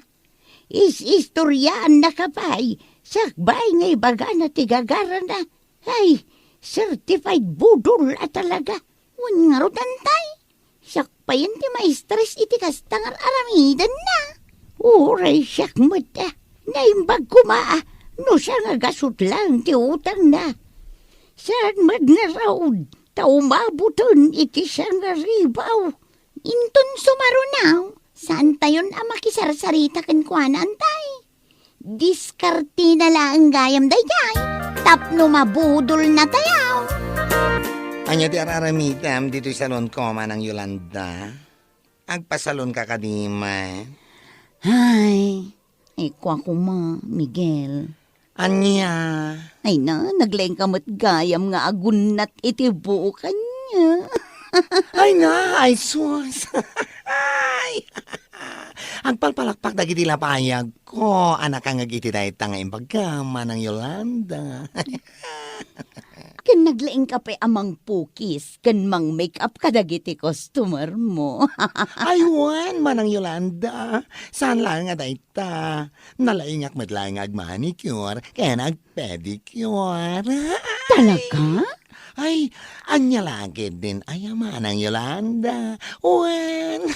Istoryaan na kapay, sakbay nga ibaga na ti gagara na. Ay, certified budol at talaga. Wan nga rutantay. Sakpayan ti maestres iti kastangar aramidan na. Uray siyak mata, naimbag kumaa. No siya nga gasot lang ti utang na. Saan mad nga raod, taumabuton iti siya nga ribaw. Inton sumarunaw, saan tayon ang makisarsarita kan kuana antay? Diskarte na lang gayam dayay, tapno mabudol na tayaw. Anya ti araramitam dito'y salon ko manang Yolanda. Agpasalon ka kadima. Ay, kwa kuma, Miguel. Anya. Ay na, naglaing kamot gayam nga agunat iti buo kanya. Ay na, ay sus. Ay. Ang palpalakpak dagiti lapayag ko, anak ang agiti dahi tanga imbagama ng Yolanda. Kan naglaing ka pa amang pukis, kan mang make-up kadagiti customer mo. Aywan, manang Yolanda. Saan lang nga dahi ta? Nalaingak madlaing ag-manicure, kaya nag-pedicure. Talaga? Ay, anya lagi din ay manang Yolanda. Uwan.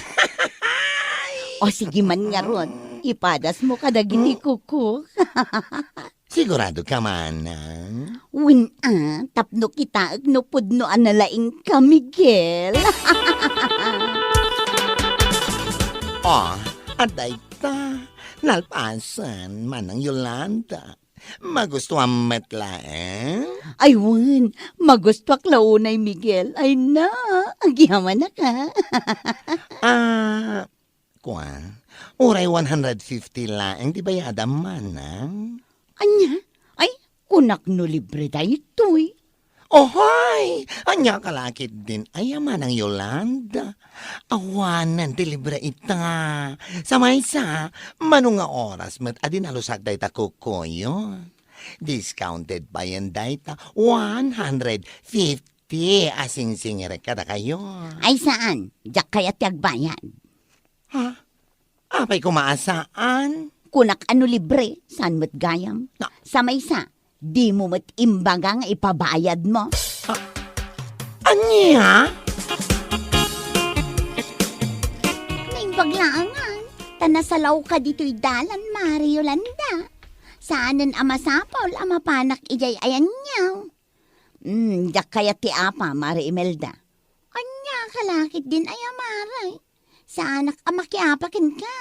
O sige man nga ron, ipadas mo kadagiti kuko. Sigurado ka manang. Win tapno kita agno pudno analaing ka, Miguel. Aday ta. Nalpasan manang Yolanda. Magustuhan metla Ay, wan, magustwak launay, Miguel. Ay na, agihaman na ka. Uray 150 lang, di ba yada manang? Anya, ay, kunak no libre da ito eh. Ohoy! Anya kalakit din ay yaman ang Yolanda. Awanan ti libre ita. Sa maysa, manunga oras met adin alusak day ta kukuyo. Discounted pa yan day ta 150 asing singere kada kayo. Ay saan? Diyak kaya tiyagbayan. Ha? Apay kumaasaan? Kunak ano libre, saan mo't gayam? Na. Sa maysa, di mo mo't imbaga nga ipabayad mo. Anya? Naimbaglaangan, tanasalaw ka dito'y dalan, Mari Yolanda. Saanan ama sapol, ama panak ijay ayan niyaw. Diyak kaya ti apa, Mari Imelda. Anya, kalakit din ay amaray. Sa anak ama kiapakin ka.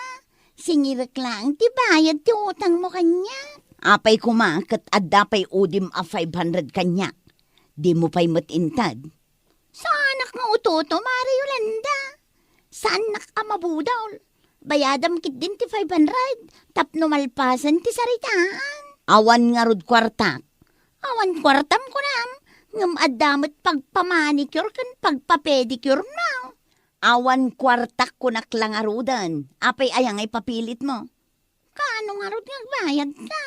Singirak lang, ti bayad ti utang mo kanya. Apay kumakat at dapay udim a 500 kanya. Di mo pa'y matintad. Sa anak nga utoto, Mari Yolanda. Sa anak ama budol. Bayadam kit din ti 500. Tapno malpasan ti saritaan. Awan nga rod kwartak. Awan kwartam ko nam. Ngam adamot pagpamanicure kan pagpapedicure na. Awan kwartak ko naklangarudan. Apay ayang ay papilit mo. Kaano nga rod nagbayad ka?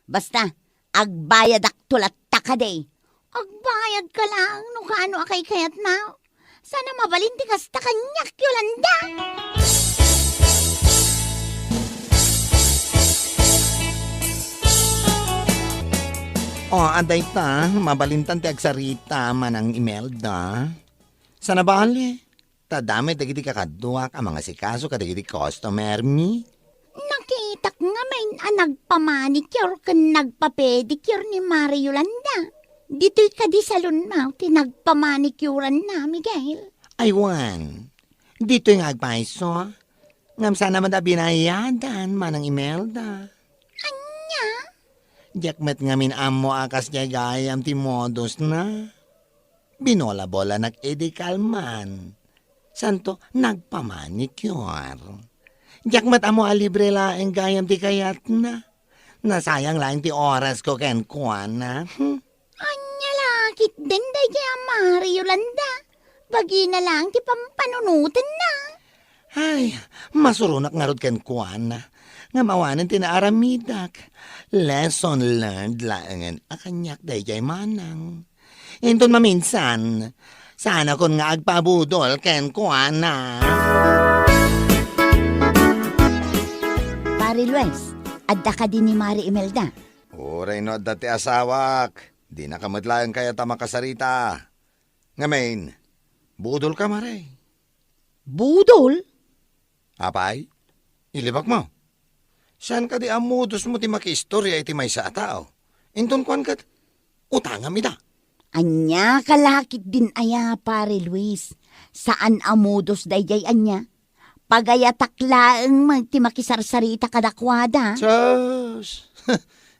Basta, agbayad ak tulat takaday. Agbayad ka lang, no kaano akay kayat na. Sana mabalinti kasta kanyak, Yolanda. Aday ta, mabalintan ti agsarita manang Imelda. Sana bali? Tadami dagiti kakaduak ang mga sikaso kadagiti customer mi. Nakitak nga may nagpamanicure kan nagpapedicure ni Mari Yolanda. Dito'y kadi salon mo, tinagpamanicurean na, Miguel. Aywan, dito yung agpaiso. Ngam sana man da binayadan manang Imelda. Anya? Jakmet ngamin amo akas jay gayam ti modus na. Binola-bola nag-edikal man. Santo, nagpamanicure. Jakmet amo alibre laeng gayam ti kayat na. Nasayang lang ti oras ko ken kuan na. Anya lakit din day kaya Mari Yolanda. Bagi na lang ti pampanunutan na. Ay, masurunak nga rod ken kuan na. Nga mawanan tinaaramidak. Lesson learned laangan akanyak day jay manang. Inton maminsan, sana kon nga agpabudol ken kuan na. Pari Luis, adda ka din ni Mari Imelda. Uray no dati asawak. Di na kamadlaan kaya ta makasarita. Ngamin, budol ka maray. Budol? Apay, ilibak mo. Saan ka di amudos mo ti makiistorya iti may sa tao? Inton kuan kat, utangam ida. Anya kalakit din aya, Pare Luis. Saan amudos dayjay anya? Pagayataklaan ti makisarsarita kadakwada. Sus,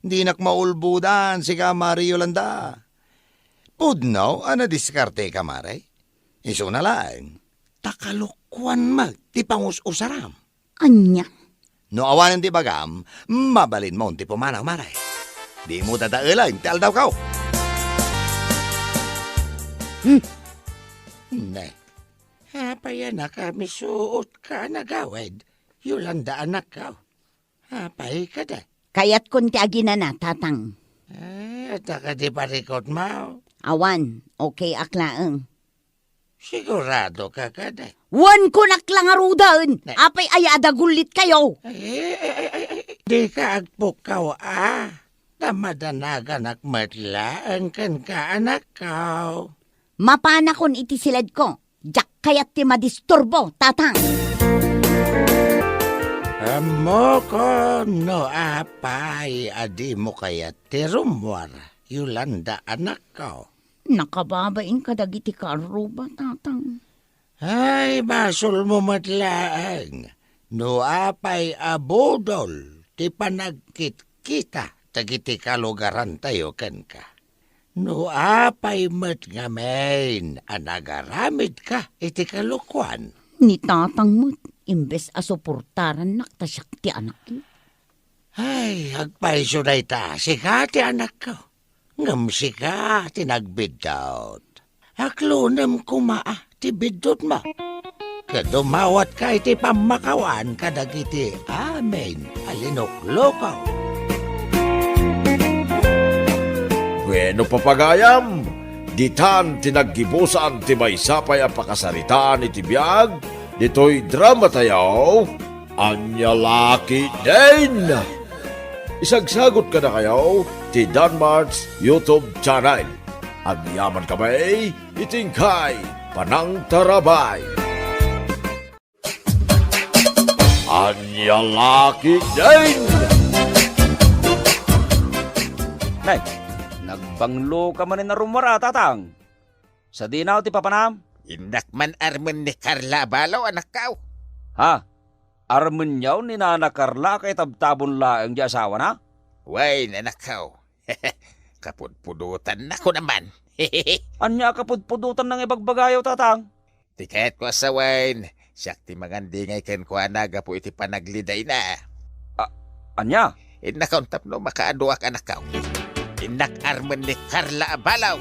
di nak maulbudan si ka Mari Yolanda. Pudno, ana diskarte ka maray? Iso na lang, takalukwan mag, ti pangus-usaram. Anya? No awanan ti bagam, mabalin mo ti pumanang maray. Di mo tatailan, ti aldaw ka. Ne, hapay na kami suot ka nagawid. Yolanda anak ka. Hapay ka da. Kayat kun ti agina na, tatang. At ka di parikot mo. Awan, okay aklaeng. Sigurado ka da. Wan ko naklangarudan. Apay ayada gulit kayo. Di ka agpukaw Tamadanagan matlaan kan ka anak ka. Mapana kon iti silad ko. Jak kayat ti madisturbo, tatang. Amo ko no apay adi mo kaya tirumwar. Yolanda anak ka. Nakababain ka dagiti karuba, tatang. Ay, basol mo matlaang. No apay abodol, ti panagkit kita, tagiti kalugaran tayo kan ka. No apay mat ngamen, anagaramid ka, iti kalukwan. Ni tatang mo't, imbes asuportaran naktasyak ti anak. Ay, agpaiso na ita, sikati anak ko. Ngam sika tinagbidot. Aklonam kumaa ti bidot ma. Kadumawat ka iti pamakawan kadagiti amen alinoklokaw. Bueno papagayam, ditan tinaggibusan ti maysapay ang pakasaritaan iti biyag, dito'y drama tayo, anya laki din. Isagsagot ka na kayo, ti Danmar's YouTube channel. Agyaman kamay, itingkay, panang tarabay. Anya laki din. Nay, nagbanglo ka man na rumara, tatang. Sa dinaw ti papanam? Inak man arman ni Carla Balaw, anak kao. Ha? Arman yaw ni Nana Carla kay tabtabon laang di asawa na? Way, anak kao. Kapudpudutan na ko naman. Anya kapudpudutan ng ibagbagayaw, tatang? Tiket ko sa wine. Siyak ti magandingay ken ko anaga po iti panagliday na. Anya? Inakauntap no makaaduak anak kao. Inak arman ni Carla Balaw.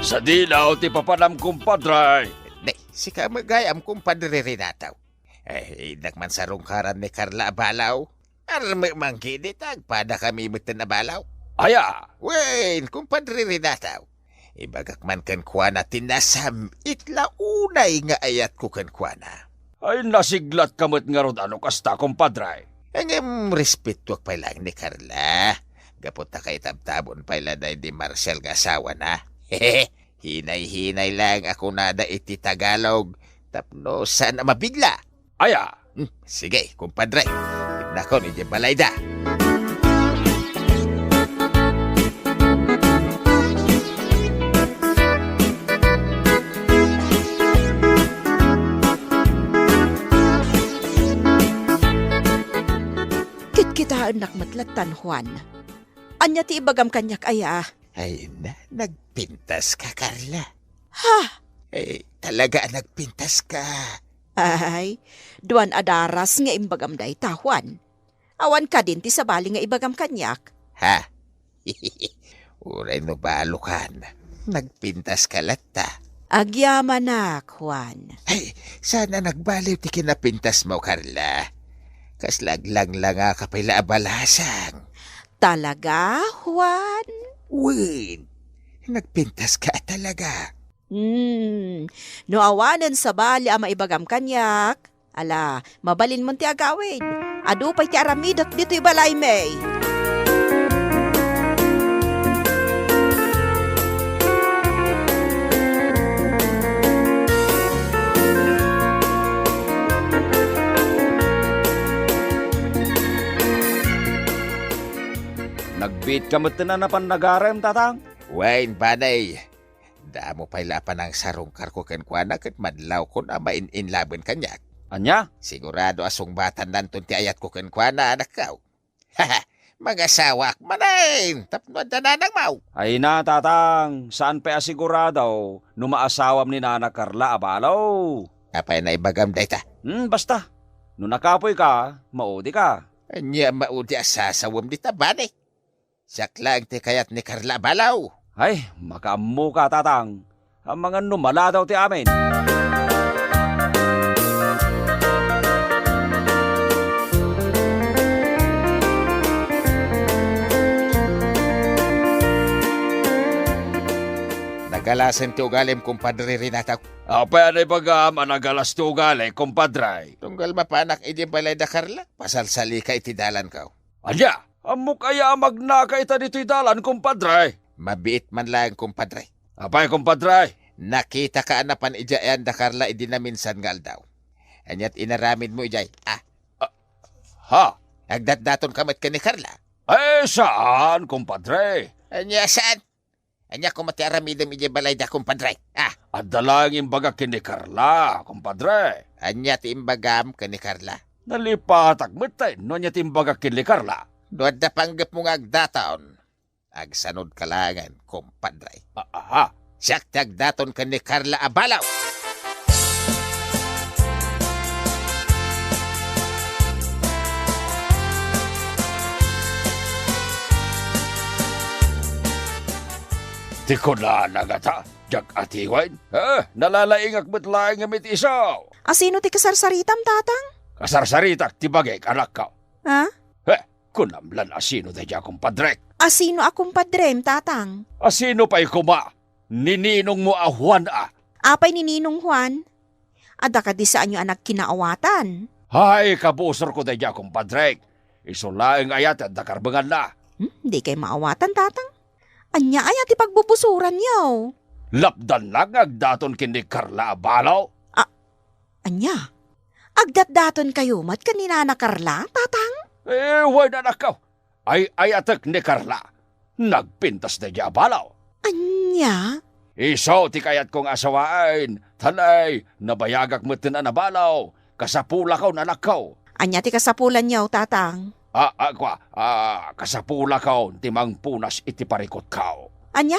Sa dinaw ti papanam kumpadray. Day, si kamagayam kung padre rinataw. Inak man sarong karan ni Carla Balaw. Arme mangkidit agpada kami betan na balaw. Aya! Wen, kung padre rinataw. Ibagak man kan kuana tinasam itla unay nga ayat ko kan kuana. Ay nasiglat kamot nga rod ano kasta kumpadray. Ang respetuak pa lang ni Carla. Gapot na kay tabtabon pa ila di Marcel nga asawa na. Hehe, hinay-hinay lang ako nada iti Tagalog. Tapno sana mabigla. Aya! Sige, kumpadre. Nako ni Balayda. Kita anak matlatan Juan. Anya ti ibagam kanyak aya. Ay na, nagpintas ka, Carla. Ha? Talaga nagpintas ka. Ay, duan adaras nga imbagam day ta Juan. Awan ka din ti sabali nga ibagam kanyak. Ha? Uray no balukan. Nagpintas ka lata. Agyaman na, Juan. Ay, sana nagbaliw ti kinapintas mo, Carla. Kaslaglang lang ka pala abalasang. Talaga, Juan? Win, nagpintas ka talaga. No awanan sa bali ang maibagam kanyak. Ala, mabalin mo ti agawin. Adu pa'y ti aramidot dito ibalay may. Nagbit kamot na napan nagarem, tatang? Wine, banay. Damo pa'y lapan ang sarong karko ken kuana ket madlaw ko na main-inlaban kanyak. Anya? Sigurado asong batan nanton ti ayat ko ken kuana anak kao. Haha, mag-asawak manain. Tapno da nanang mau. Ay na, tatang. Saan pa asigurado numaasawam ni Nana Carla Abalaw? Apay na ibagam dayta. Basta. No nakapoy ka, maudi ka. Anya maudi asasawam dita banay. Saklang ti kayat ni Carla Balaw. Ay, makamu ka, tatang. Ang mga numala daw ti amin. Nagalasan ti ugalim kumpadre rinataw. Apa na ipagam, anagalas ti ugali, kumpadray. Tunggal mapanak idi balay da Carla. Pasalsali ka iti dalan kao. Anya, amok kaya magnaka ita dito'y dalan, kumpadray. Mabiit man lang kumpadre. Apay, kumpadray. Nakita ka anapan ijayan da Carla idi na minsan nga aldaw. Anyat inaramid mo ijay. Ha? Nagdatdaton kamat ka ni Carla. Eh, saan, kumpadre? Anya saan? Anya ko mati aramidam ijay balay da kumpadre. Adalang imbaga kini Carla, kumpadre. Anya ti imbagam ka ni Carla. Nalipatak metay, no niya timbaga kini Carla. Doon da panggap mo nga agdataon. Agsanod kalangan, kumpadre. Aha. Siyak tagdaton ka ni Carla Abalaw. Di ko na nagata. Jag atiwain. Nalalaingak mo't laing ngamit isaw. Asino ti kasarsaritam, tatang? Kasarsaritak ti bagay anak ka. Ha? Kunamlan asino da kumpadre. Asino akong padrem, tatang? Asino pa'y kuma? Nininong mo ahuan Apay ni Ninong Juan? Ada ka di sa anyo anak kinaawatan. Hay, kabusor ko da kumpadre. Isulaing ayat at dakarbangan na. Di kay maawatan, tatang. Anya ay ati pagbubusuran yaw. Lapdan lang agdaton kini Carla Abalaw. Anya? Agdat-daton kayo mat kanina na Carla, tatang? Huwag na nakaw. Ay ayatek ni Carla. Nagpintas na di Abalaw. Anya? Isaw ti kayat kong asawain. Tanay, nabayagak mo tin Abalaw. Kasapula kaw na nakaw. Anya ti kasapulan yaw, tatang? Kasapula kaw, timang punas iti parikot kaw. Anya?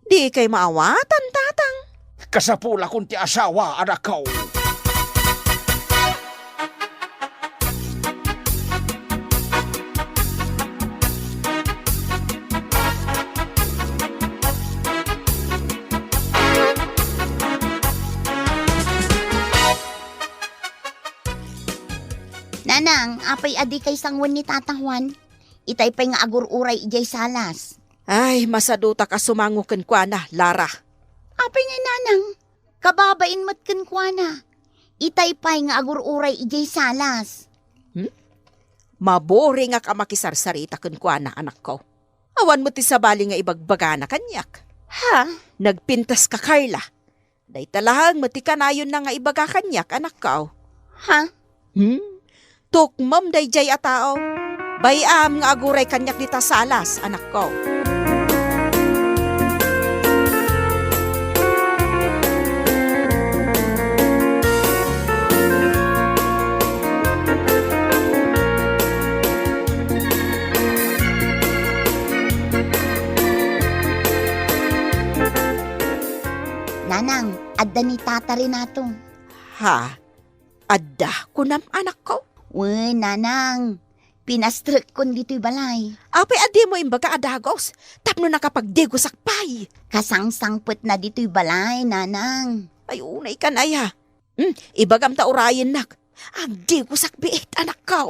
Di kay maawatan, tatang. Kasapula kong ti asawa, anak kaw. Nanang, apay adi kay sangwan ni Tata Juan. Itay pa'y nga agur-uray ijay salas. Ay, masaduta ka sumangukin kwa na, Lara. Apay nga nanang, kababain mat ken kwa na. Itay pa'y nga agur-uray ijay salas. Mabori nga ka makisarsarita kun kwa na, anak ko. Awan mo ti sabali nga ibagbaga na kanyak. Ha? Nagpintas ka, Carla. Day talahang mati kanayon na nga ibaga kanyak, anak ko. Ha? Tukmam day jay atao. Bayam nga aguray kanyak dita salas, anak ko. Nanang, adda ni Tata rin nato. Ha? Adda kunam, anak ko. Uy, nanang, pinastrek kon dito'y balay. Apay adi mo imbaga adagos. Tapno nakapagdigo sakpay. Kasangsangput na dito'y balay, nanang. Ay, unay ka na ya. Ibagam ta urayin nak. Ang digo sakbiit, anak ko.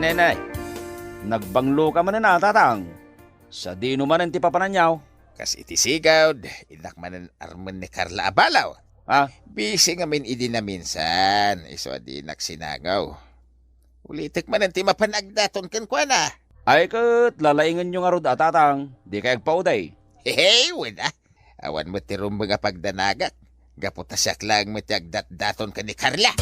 Nay. Nagbanglo ka man na, tatang. Sa dino man ang tipapananyaw. Kas iti sigawd, inak manan arman ni Carla Abalaw. Busy nga min idi na minsan, iso adi naksinagaw. Ulitik man ang timapanagdaton kan kwa na. Ay kat, lalaingan nyo nga rod, tatang. Di kayag pauday. Hey, wala. Awan mo ti rumbaga pagdanagat. Gaputasyak lang mo ti agdat-daton ka ni Carla.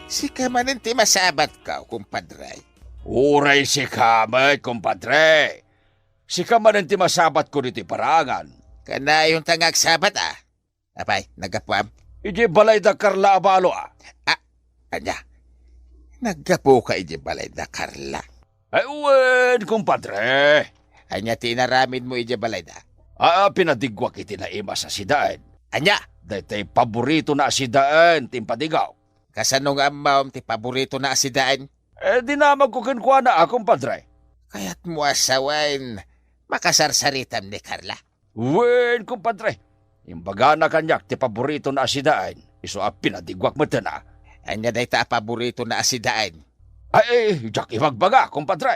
Si kamanin ti masabat ka, kumpadre. Uray si kamat, kumpadre. Si kamanin ti masabat ko diti parangan. Kana yung tangag sabat Apay, nagapuam. Iji balay da Carla Abalo Anya, nagapu ka iji balay da Carla. Ay uwen, kumpadre. Anya tinaramin mo iji balay da. Pinadigwak iti na ima sa sidaan. Anya, Daytay paborito na sidaan, timpadigaw. kasanong amam ti paborito na asidaan. Di na magkukinkwa na kumpadre. Kaya't mo asawain, makasarsaritam ni Carla. Wen, kumpadre. Imbaga na kanyak ti paborito na asidaan. Iso pinadigwak mo na. Anya day ta paborito na asidaan. Ay, jak imagbaga, kumpadre.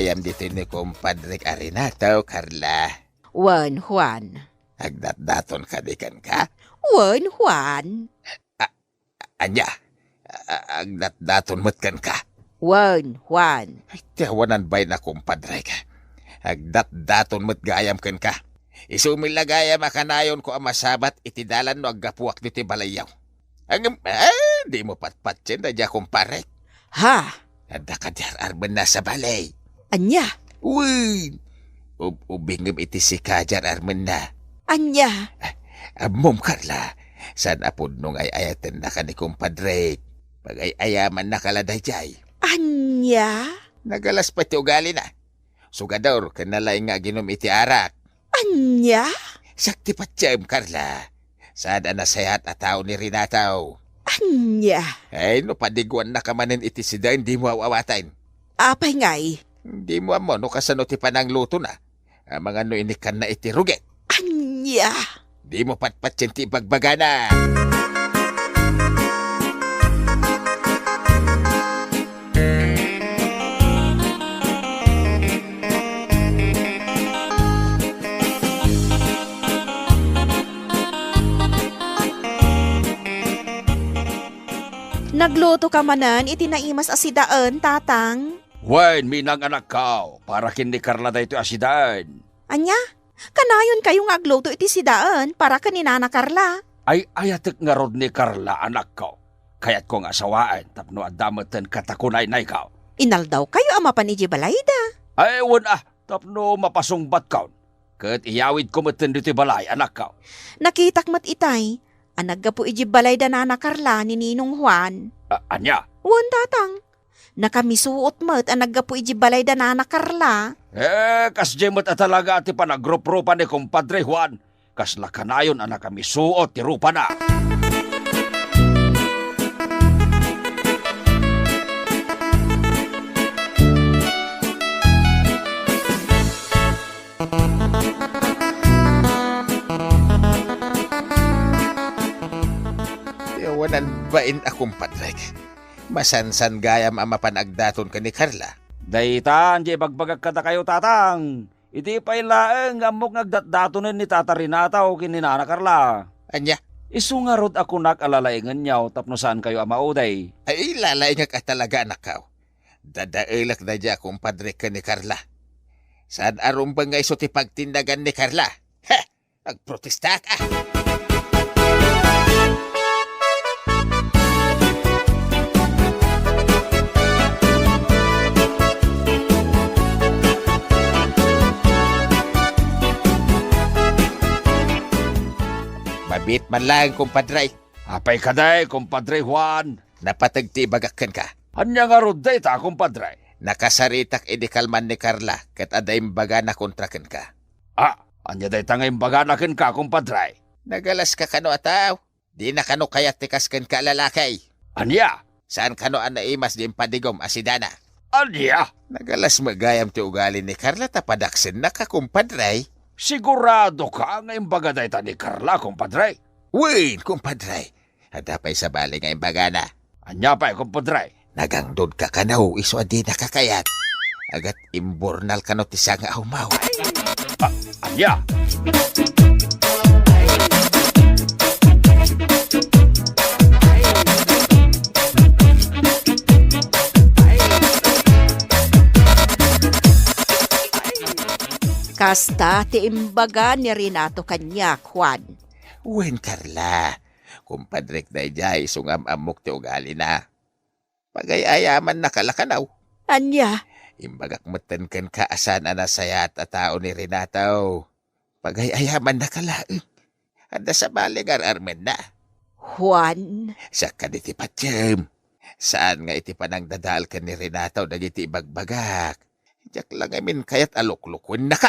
gayam dito ni kumpadre Arinataw, Carla. Wan, Juan. Agdat-daton ka di kan ka? Wan, Juan. Anya, agdat-daton mo't kan ka? Wan, Juan. Ay, tiyawanan ba'y na kumpadre ka? Agdat-daton mo't gayam kan ka? Isumilagayam akanayon ko ang masabat itidalan no aggapuak dito balayaw. Di mo patpatsin na dya kumpare. Ha? Ada ka diyar arman na sa balay. Anya? Uy! Ubingam iti si Kajar arman na. Anya? Amom Carla, saan apod nung ay ayaten na ka ni kumpadre. Pag ay ayaman na kaladay jay. Anya? Nagalas pati ugali na. Sugador, kanalay nga ginom iti arak. Anya? Sakti patyam, Carla. Saan nasayat at tao ni Rinataw. Anya? Ay, no padiguan na kamanin iti sida, hindi mo awawatan. Apay ngay? Hindi mo amo, no kasano ti panang luto na. Ang mga no inikan na iti ruget. Anya? Di mo patpatsin ti bagbagana. Nagluto ka manan, itinaimas asidaan, tatang. Wen, minang anak kao, para kin ni Carla da ito asidaan. Anya? Kanayon kayo nga agluto iti sidaan para kanina na Carla. Ay ayatek nga rod ni Carla anak ko. Kaya't kong asawaan, tapno adamatan katakunay na ikaw. Inaldaw kayo ama pa ni Jibalayda. Ay, wan tapno mapasungbat kaon. Kat iyawid ko matan dito balay, anak ko. Nakitak mat itay. Anagga po ijibalayda na na Carla ni Ninong Juan. Anya? Wan, tatang. Nakamisuot mat anagga po ijibalayda na na Carla. Kas jemot at talaga ati pa nagrup-rupa ni kumpadre Juan. Kas lakanayon anak kami suot ti rupa na. Yawanan bain akong padrek. Masansan gayam ang mapanagdaton ka ni Carla. Daytan, di bagbagag kada kayo tatang. Iti pa ilaeng amok nagdatdatonin ni Tata Rinataw kininana Carla. Anya, Isungarod ako nakalalaingan niyaw tapno saan kayo amauday. ay lalay nga ka talaga nakaw. Dadailak na dya akong padrek ka ni Carla. Saan arum ba nga iso ti pagtindagan ni Carla? Ha! Agprotesta ka! Mabit man lang, kumpadre. Apay kaday, kumpadre Juan. Napatagti bagakan ka. Anya nga rod day ta, kumpadre. Nakasaritak idikalman ni Carla kat adayim baga na kontrakan ka. Anya day tangay baganakin ka, kumpadre. Nagalas ka kano ataw. Di na kano kayat tikaskan ka lalakay. Anya? Saan kano anaimas di padigom asidana. Anya? Nagalas magayam ti ugali ni Carla tapadaksin na ka, kumpadre. Sigurado ka nga imbaga day ta ni Carla, kumpadre. Wait, kumpadre. Adapay sa bali nga imbagana. Anya pa, kumpadre. Nagangdod ka kanaw, iso adi nakakayat. Agat imbornal kano ti nga humaw. Anya? Kasta ti imbaga ni Renato kanyak, Juan. Wen, Carla. Kumpadrek na ijay, sungam-amok ti ugali na. Pagayayaman na kalakanaw. Anya? Imbagak matan kan kaasan anasayat at tao ni Renato. Pagayayaman na kalaing. Anda sa baligar armen na. Juan? Sa kaniti patyem. Saan nga iti panang dadal ka ni Renato dagiti ibagbagak. Diyak lang amin kayat aluklukun na ka.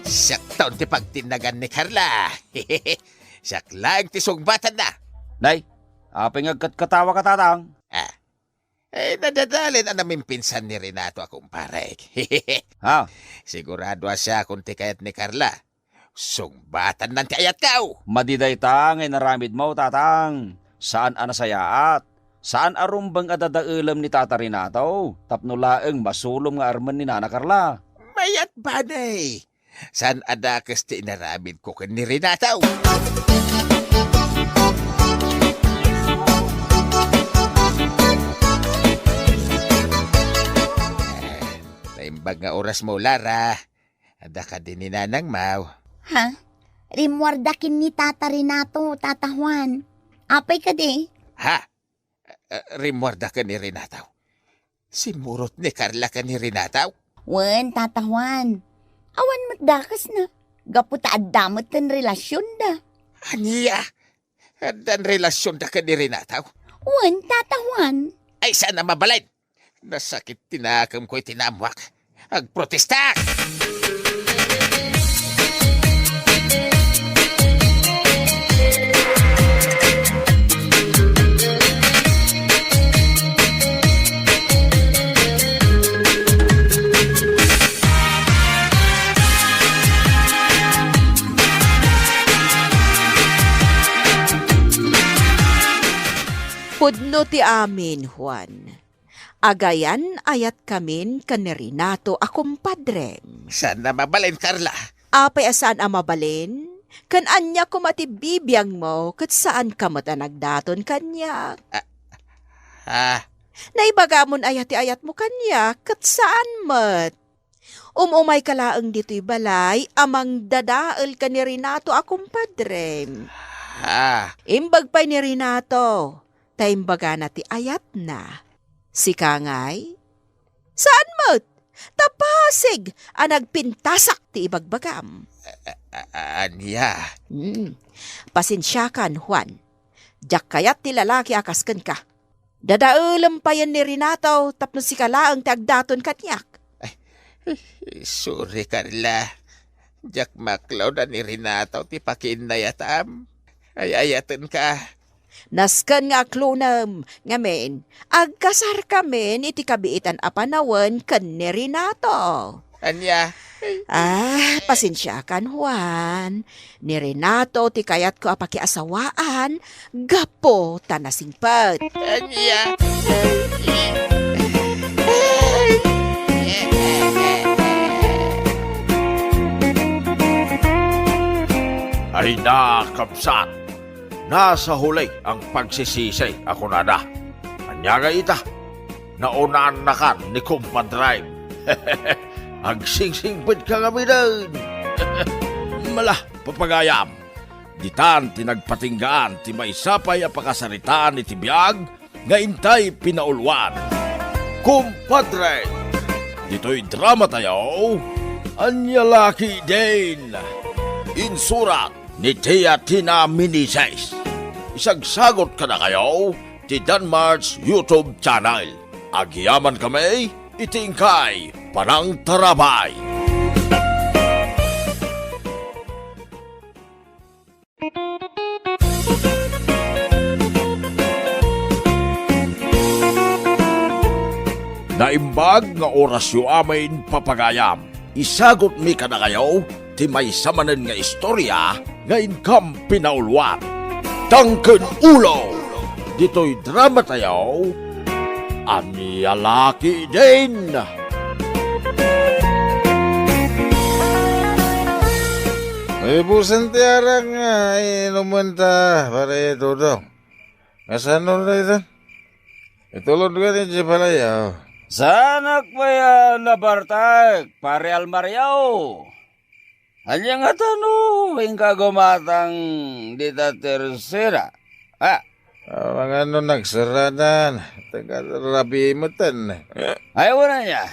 Saktaon ti pagtinagan ni Carla. Saklang ti sugbatan na. Nay, apay nga katawa ka tatang. Nadadalin ang namin pinsan ni Renato akong parek. Ha? Sigurado siya kung ti kayat ni Carla. Sungbatan ng ti ayat kao. Madiday ta ngay naramid mo, tatang. Saan anasayaat? Saan arumbang adadailam ni Tata Renato? Tapno laeng masulom nga arman ni Nana Carla. Mayat banay. Saan adakas ti inaramid ko kan ni Renato? Naimbag nga oras mo, Lara. Ada ka din ni Nanang Mau. Ha? Rimwardakin ni Tata Renato, Tata Juan. Apay ka di? Ha? Rimwarda ka ni Renato. Simurot ni Carla ka ni Renato? Wen, Tata Juan. Awan magdakas na. Gaputa adamot ng relasyon da. Aniya? Dan relasyon da ka ni Renato? Wen, Tata Juan. Ay, sana mabalay. Nasakit tinakam ko'y tinamwak. Agprotesta! Pudno ti amin, Juan. Agayan ayat kamin kan ni Renato akong padre. Sana mabalay, Carla. Apay asaan ang mabalin? Kan anya ko matibibiyang mo kat saan ka mata nagdaton kanya. Naibagamon ayat ti ayat mo kanya kat saan mat. Umumay kalaang dito'y balay amang dadaal ka ni Renato akong padre. Imbag pa'y ni Renato. Taimbaga na ti ayat na. Si Kangay? Saan mo't? Tapasig ang nagpintasak ti ibagbagam. Anya? Pasensyakan, Juan. Diyak kayat ti lalaki akaskan ka. Dadaulam pa yan ni Renato tapno si kalaang tagdaton kanyak. Sorry, Carla. Diyak maklaw na ni Renato ti pakinayatam. Ay ayatan ka. Naskan nga klonam, ngamen, agkasar kamen iti kabiitan apanawan kan ni Renato. Anya? Pasensyakan, Juan. Ni Renato ti kayat ko apakiasawaan, gapo tanasingpat. Anya? Ay nakapsat. Nasa huli ang pagsisisi ako nada. Anyaga ita, naunaan na kan ni kumpadrive. Agsingsingpid ka kami doon. Malah, papagayam. Ditan tinagpatinggaan ti may sapay apakasaritaan ni tibiyag nga intay pinaulwan. Kumpadre, dito'y drama tayo. Anyalaki din. Insurat ni Tia Tina Minisays. Isagsagot ka na kayo ti Danmar's YouTube channel. Agyaman kami, itingkay, panang tarabay. Naimbag nga orasyo amin papagayam. Isagot mi ka na kayo ti may samanen nga istorya nga inkam pinaulwan. Tangken ulo! Dito'y drama tayo. Anyalaki din! May busan tiara nga, inuman ta, para ito daw. Nasaan na ito? Itulod ka ni Jepalaya. Sanak pa yan nabartak, pare Almariao. Anya nga tano, hingga gumatang dita tersera. Mga nagsaradan, taga-rabi matan. Ay, wala niya.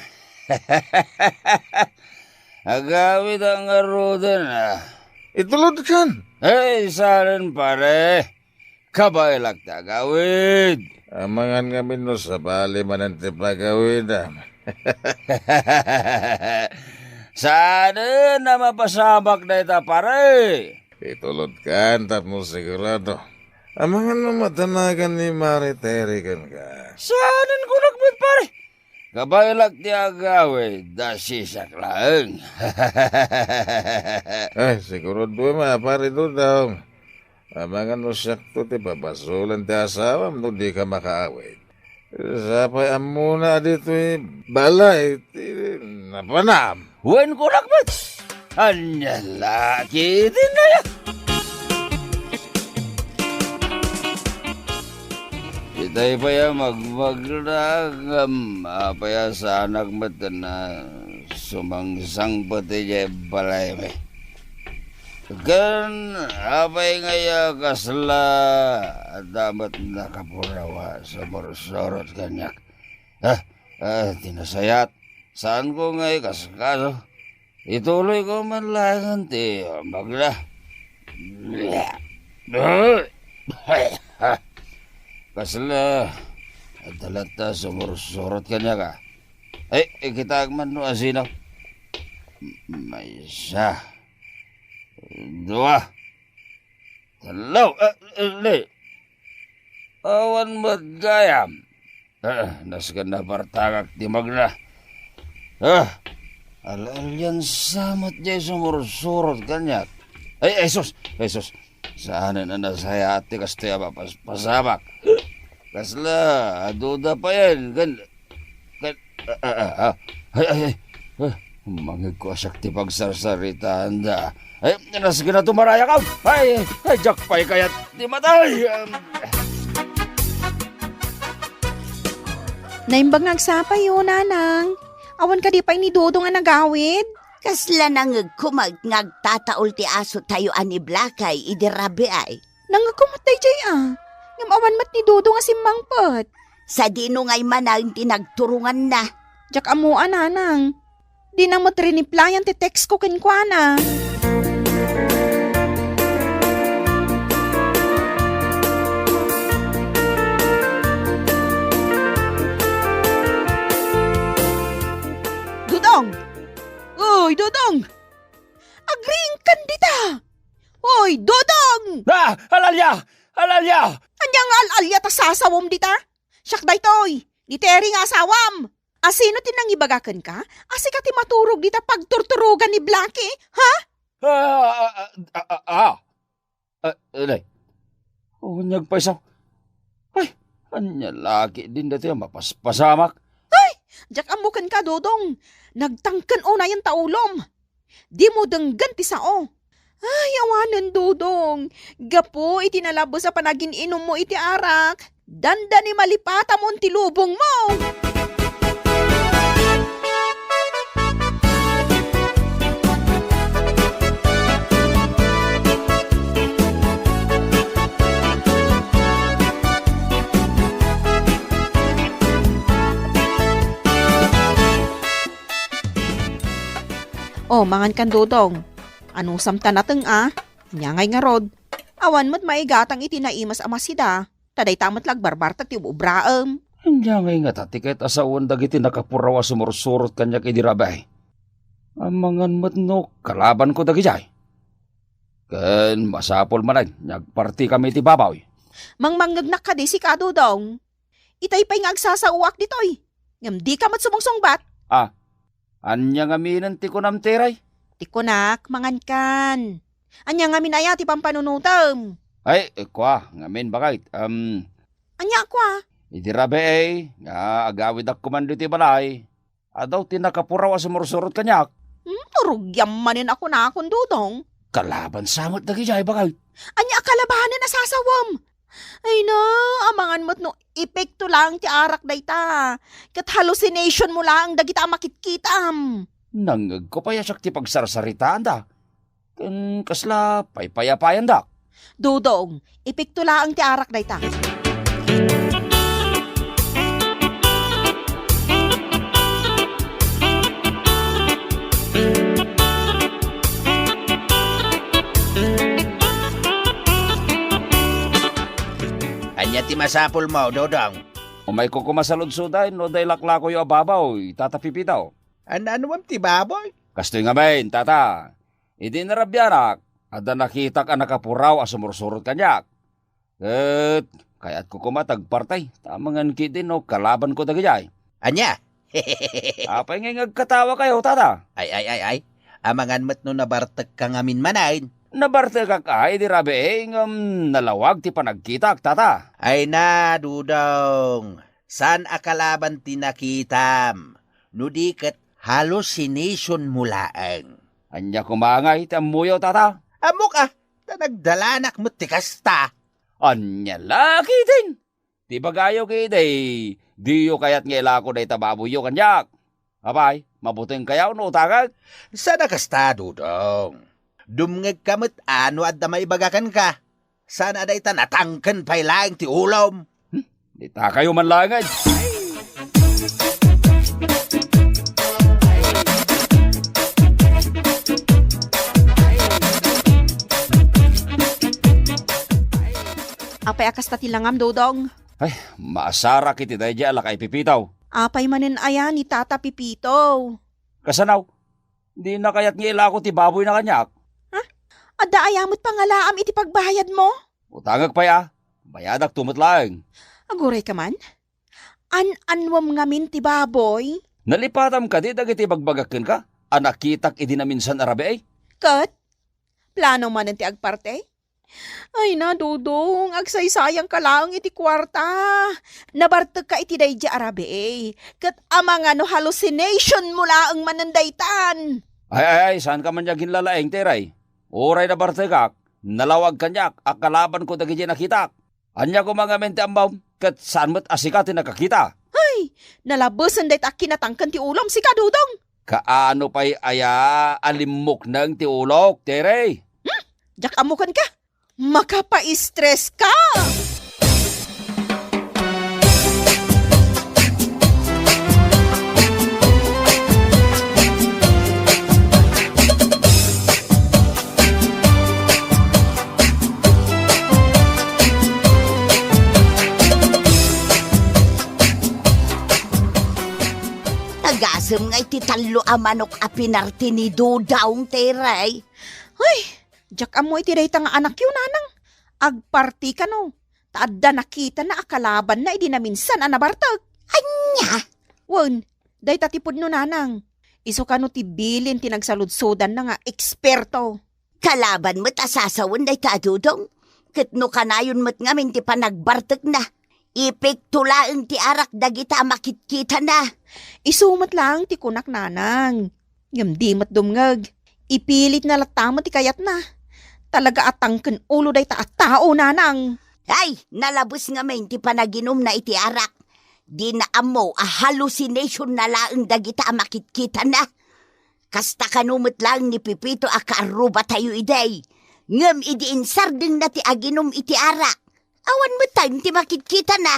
Agawid ang arudan Itulod kan. Sarin pare. Kabailak ta agawid. Amangan kami no sa bali manante pagawid. Sana na mapasamak na ita pare. Itulod kan, tapos sigurado. Amangan mo matanagan ni Mariteri kan ka. Saanan ko na Kabailak ti agawid, da sisak laeng. Siguro doon pare Dudong. Amangan no sakto ti babasulan ti asawam no di ka makaawit. Sapay amuna dito balay ti napanam. Wen ko lakbat. Anya laki din na ya. Itay pa ya magmagragam. Apaya sa anak mata na sumangsang pati jay balay may. Kan apay ngaya kasla damat nakapurawa sa morsorot kanyak. Tinasayat. Saan ko ngay kasakaso? Ituloy ko man lang ti magla. Kasla adalata sumursurot kanya ka. Ay, kita man no asino. May isa. Dua. Talaw. Le. Awan magayam. Naskan na partagak di magna. Alalyan samat jay sumursurot kanyak. Ay, sus. Saan na nasaya ati kastaya pasamak. Kasla, aduda pa yan. Mangig ko asyak ti pagsarsarita anda. Ay, nasgan na tumaraya ka. Ay, jakpay kayat di matay. Naimbang nagsapay yun, nanang. Awan ka di pa ni Dodong nga nagawid. Kasla nangag kumag ngagtataol ti aso tayo ani Blakay, idirabi ay. Nangagkumatay jay Ngam awan mat ni Dodong nga simmangpot. Sa dino ngay manang tinagturungan na. Jak amuan, nanang. Di nang matriniplayan ti text ko kinkwana. Dodong! Uy, Dodong! Agring kandita! Uy, Dodong! Alalya! Anyang al-alya ta sasawom dita? Siyak day toy, di teri nga asawam. Asino tinangibagakan ka? Asi ka ti maturog dita pagturturugan ni Blackie, ha? Alay. Unyag pa isaw. Ay, anya laki din dati mapaspasamak. Jak amukan ka, Dodong. Nagtangkan o na yung taulom. Di mo denggan ti sao. Ay, awanan, Dodong. Gapo, itinalabo sa panagin inom mo iti arak. Danda ni malipata mo ti lubong mo. Oh, mangan kan Dodong. Ano samta nateng Nyangay nga rod. Awan mo't maigatang itinaimas amasida. Taday tamat lagbarbar ti ubraem. Nyangay nga tati kahit asawan dagiti nakapurawa sumursurot kanya kay dirabay. Amangan mat no, kalaban ko dagi jay. Ken masapol manay, nagparti kami ti babaw. Mangmanggagnak ka di si ka, Dodong. Itay pa'y ngagsasauak ditoy. Ngam di ka mat sumungsongbat. Anya nga minan ti kunam teray. Tikunak, mangan kan. Anya nga minaya ti pampanunutam. Ay, kwa, ngamin bakit? Anya kwa. Idirabe nga agawid ak kumando ti balay. Adaw ti nakapuraw sa mursurot kanyak. Turugyam manin ako na akong Dodong. Kalaban samot dagi jay bakit? Anya kalabanan na sasawam. Ay na, amangan mo't no, epekto lang ti arak dayta. Kat hallucination mo lang, dagita makitkitam. Nangag ko pa yasak ti pagsarsaritaan da. Ken kasla, paypayapayan da. Dodong, epekto lang ti arak dayta. Anya ti masapul mo, Dodong. Umay ko kumasaludsuday, no day laklako yung ababaw, tatapipitaw. Ano mam ti baboy? Kastoy nga main, tata. Idi narabyanak, ada nakita ka nakapuraw asumursurot kanyak. Kaya't ko kumatagpartay, tamangan kitin no, kalaban ko dagijay. Anya, Apay nga ngagkatawa kayo, tata. Ay. Amangan mat no nabartag ka ngamin manain. Nabarte ka kay di rabe nalawag ti panagkitak, tata. Ay na, Dudong. San akalaban tinakitam? Nudikat hallucination mulaang. Anya kumangay ti amuyaw, tata. Amok tanagdalanak mo tikasta. Anya laki din. Ti bagayo kiday. Diyo kayat ngela ko day tababuyo kanyak. Abay, mabuting kayaw no utagag. Sa nakasta, Dudong. Dumngeg kamot ano at damay bagakan ka. Sana day tanatangkan pay laing ti ulom. Di ta kayo manlangad. Apay akas tatilangam, Dodong. Ay, maasara kiti day di alakay pipitaw. Apay manen aya ni Tata Pipito. Kasanaw, di na kayat ngela ko ti baboy na kanyak. Adda ayamot pangalaam iti pagbayad mo? Utangag pa ya. Bayadak tumot lang. Aguray ka man? Anwam ngamin ti baboy? Nalipatam ka di dagiti bagbagakin ka. Anakitak idi na minsan arabe ay. Kat? Plano man ti agparte? Ay na, Dudong, agsaysayang ka lang iti kwarta. Nabartag ka iti dayja arabe eh. Kat amang hallucination mula ang manandaytan. Ay, saan ka man yagin lalaeng teray? Oray na bartegak, nalawag kanyak, akalaban ko dagiti nakitak. Anya ko mga mente ambaw, kat saan mo't asikatin nakakita. Ay, nalabusan dayta kinatangkan ti ulam si Kadudong. Kaano pa'y aya alimok ng tiulok, teray? Jak amukan ka, makapa-stress ka. Nagasam nga iti talo a manok a pinarti ni Dudong, teray. Ay, jak amoy ti dayta nga anak yun, nanang. Agparti ka no. Taadda nakita na akalaban na idi na minsan anabartag. Anya? Wan, dayta tipod no, nanang. Iso ka no ti bilin tinagsaludsodan na nga eksperto. Kalaban mo't asasawan day ta, Dudong. Kitno kanayon mo't ngamin ti panagbartag na. Ipiktulaang ti arak dagita makitkita na. Isumat lang ti kunak, nanang. Yamdi mat dumngag. Ipilit na latamo ti kayat na. Talaga atangken ulo day ta at tao, nanang. Ay, nalabos nga men ti panaginom na iti arak. Di na amo a hallucination na laang dagita makitkita na. Kasta kanumot lang ni Pipito a kaaruba tayo iday. Ngem idi insardeng na ti aginom iti arak. Awan mo time ti makitkita na.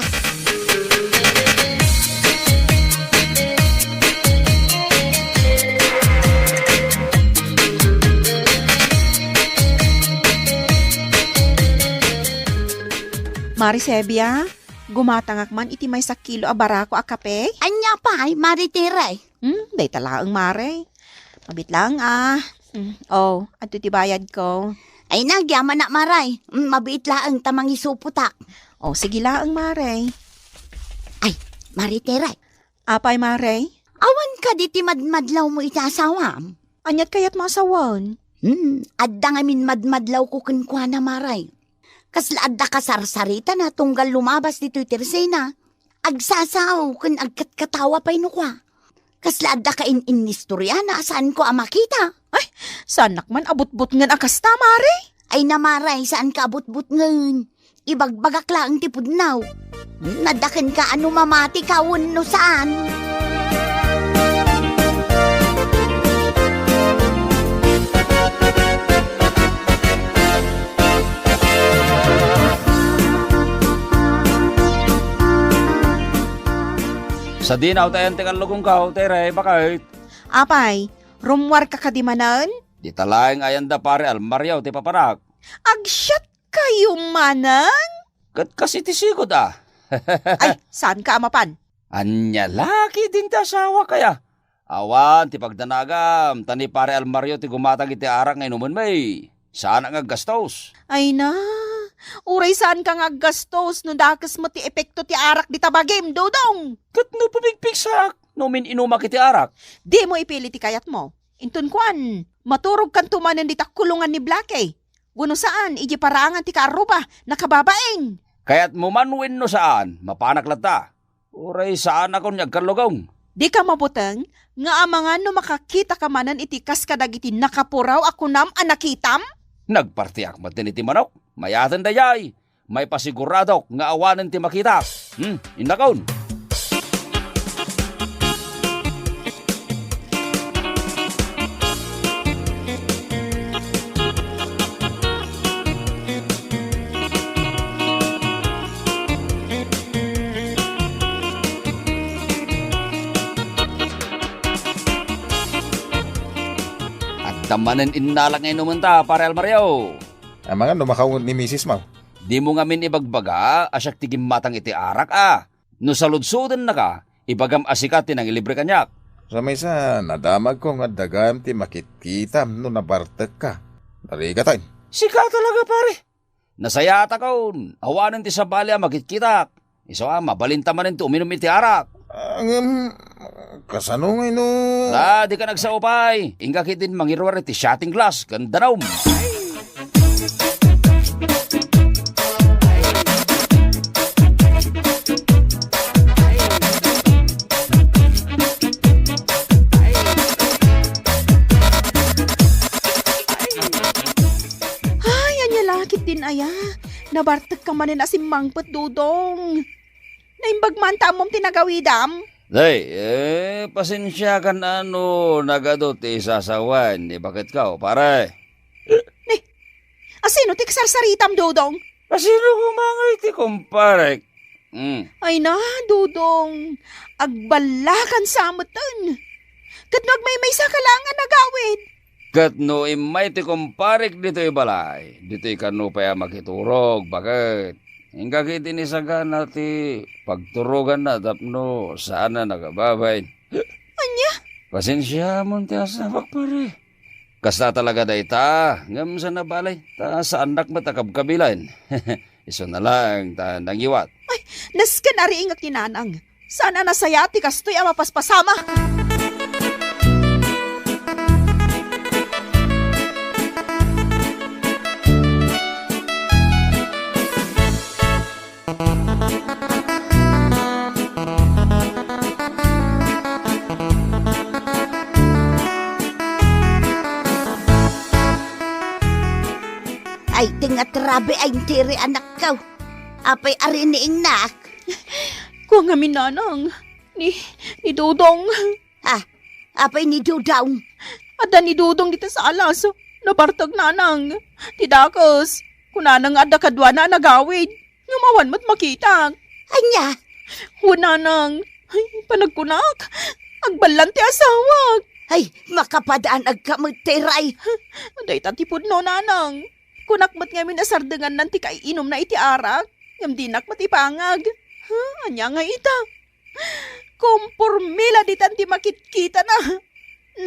Marisebia, gumatangak man iti may sakilo a barako a kape? Anya pa ay maritiray. Day talaang mare. Mabit lang Oh, ato ti bayad ko. Ay nagyaman na maray. Mabit laang tamang isuputak. Oh, sige laang mare. Ay, maritiray. Apay mare? Awan ka diti madmadlaw mo itasawam. Anyat kayat masawan? Adda ngamin madmadlaw ko kenkwa na maray. Kasla adda kasarsarita na tunggal lumabas dito itirsena. Agsasaw ken agkatkatawa pa'y nukwa. Kasla adda ka inistorya na saan ko amakita. Ay, sanak man abot-bot ngan akasta, mare? Ay namaray, saan ka abot-bot ngan? Ibagbagak lang tipudnaw. Nadaken ka ano mamati kawon no saan? Sa dinaw tayo ang tikalugong ka, teray, bakit? Apay, rumwar ka kadimanan? Di talaeng ayanda pare almaryaw ti papanak. Agsyat kayo manan? Kat kasi ti sigod ah. Ay, saan ka amapan? Anya laki din ti asawa kaya. Awan ti pagdanagam, tani pare almaryo ti gumatag iti arak ngay numan may. Saan ang aggastos? Ay na, uray saan ka nga gastos no dakas mo ti epekto ti arak di tabagim, Dodong? Kat no pumigpigsak, Numin inuma kiti arak. Di mo ipili ti kayat mo. Intun kuan, maturog kan tumanan di kulungan ni Blackie. Guno saan, iji parangan ti karuba, nakababaeng. Kaya't mumanwin no saan, mapanak lata. Uray saan ako nyagkarlugong. Di ka mabuteng, nga amangan no makakita ka manan itikas kadag iti nakapuraw ako nam anakitam? Nagpartiak matin iti manok. Mayatan dayay. May pasiguradok nga awanan ti makita. Indakaon. Tamanan inalang ngayon umanta, pare Almario. Amangan numakawon ni Mrs. Mau. Di mo nga min ibagbaga, asyak tigim matang iti arak No saludsudan na ka, ibagam asikat tinang ilibre kanyak. Sa may sa nadamag ko nga dagam ti makitkitam no nabartek ka. Nariga tayo. Sika talaga pare. Nasayata kaon, awanan ti sabali makitkitak. Isa mabalinta man ti uminom iti arak. Kasano ngay no? Di ka nagsaupay. Inga kitin mangirwar ti shotting glass, gandanaw. Ay, anya lakit din aya. Nabartek ka manin asimangpet dudong. Naimbag man tamom tinagawidam. Day, pasensya kan nagadot ti sasawan. Bakit ka, pare? Asino ti kasarsaritam dudong? Asino kumangay ti kumparek? Ay na, dudong. Agbalakan sa amatan. Kat nagmay sa kalangan nagawid. Kat no imay ti kumparek dito balay. Dito kanu pa makiturog. Bakit? Hingga kiti ni sagana ti pagturugan na tapno saan na nagababay. Anya? Pasensya mo ti asabak pare. Kasta talaga day ta, ngam sa nabalay, ta sa anak matakab-kabilan. Iso na lang, ta nangiwat. Ay, naskan ari ingak tinanang. Sana nasayati kastoy ama paspasama. Ay, tingatrabe ay tiri anak ka. Apay ari ni ingnak. Kung amin nanang, ni Dudong. Apay ni Dudong. Ada ni Dudong dito sa alas. Nabartag nanang. Tidakos. Kunanang ada kadwa na nagawid. Ngumawan mo't makita. Anya? Hunanang. Ay, panagkunak. Agbalan ti asawag. Ay, makapadaan agkamagtiray. Aday tatipod no nanang. Kunakmat nga minasardangan nanti kay inom na iti arak. Ngam dinak matipangag. Anya nga ita. Kumpurmila di tanti makitkita na.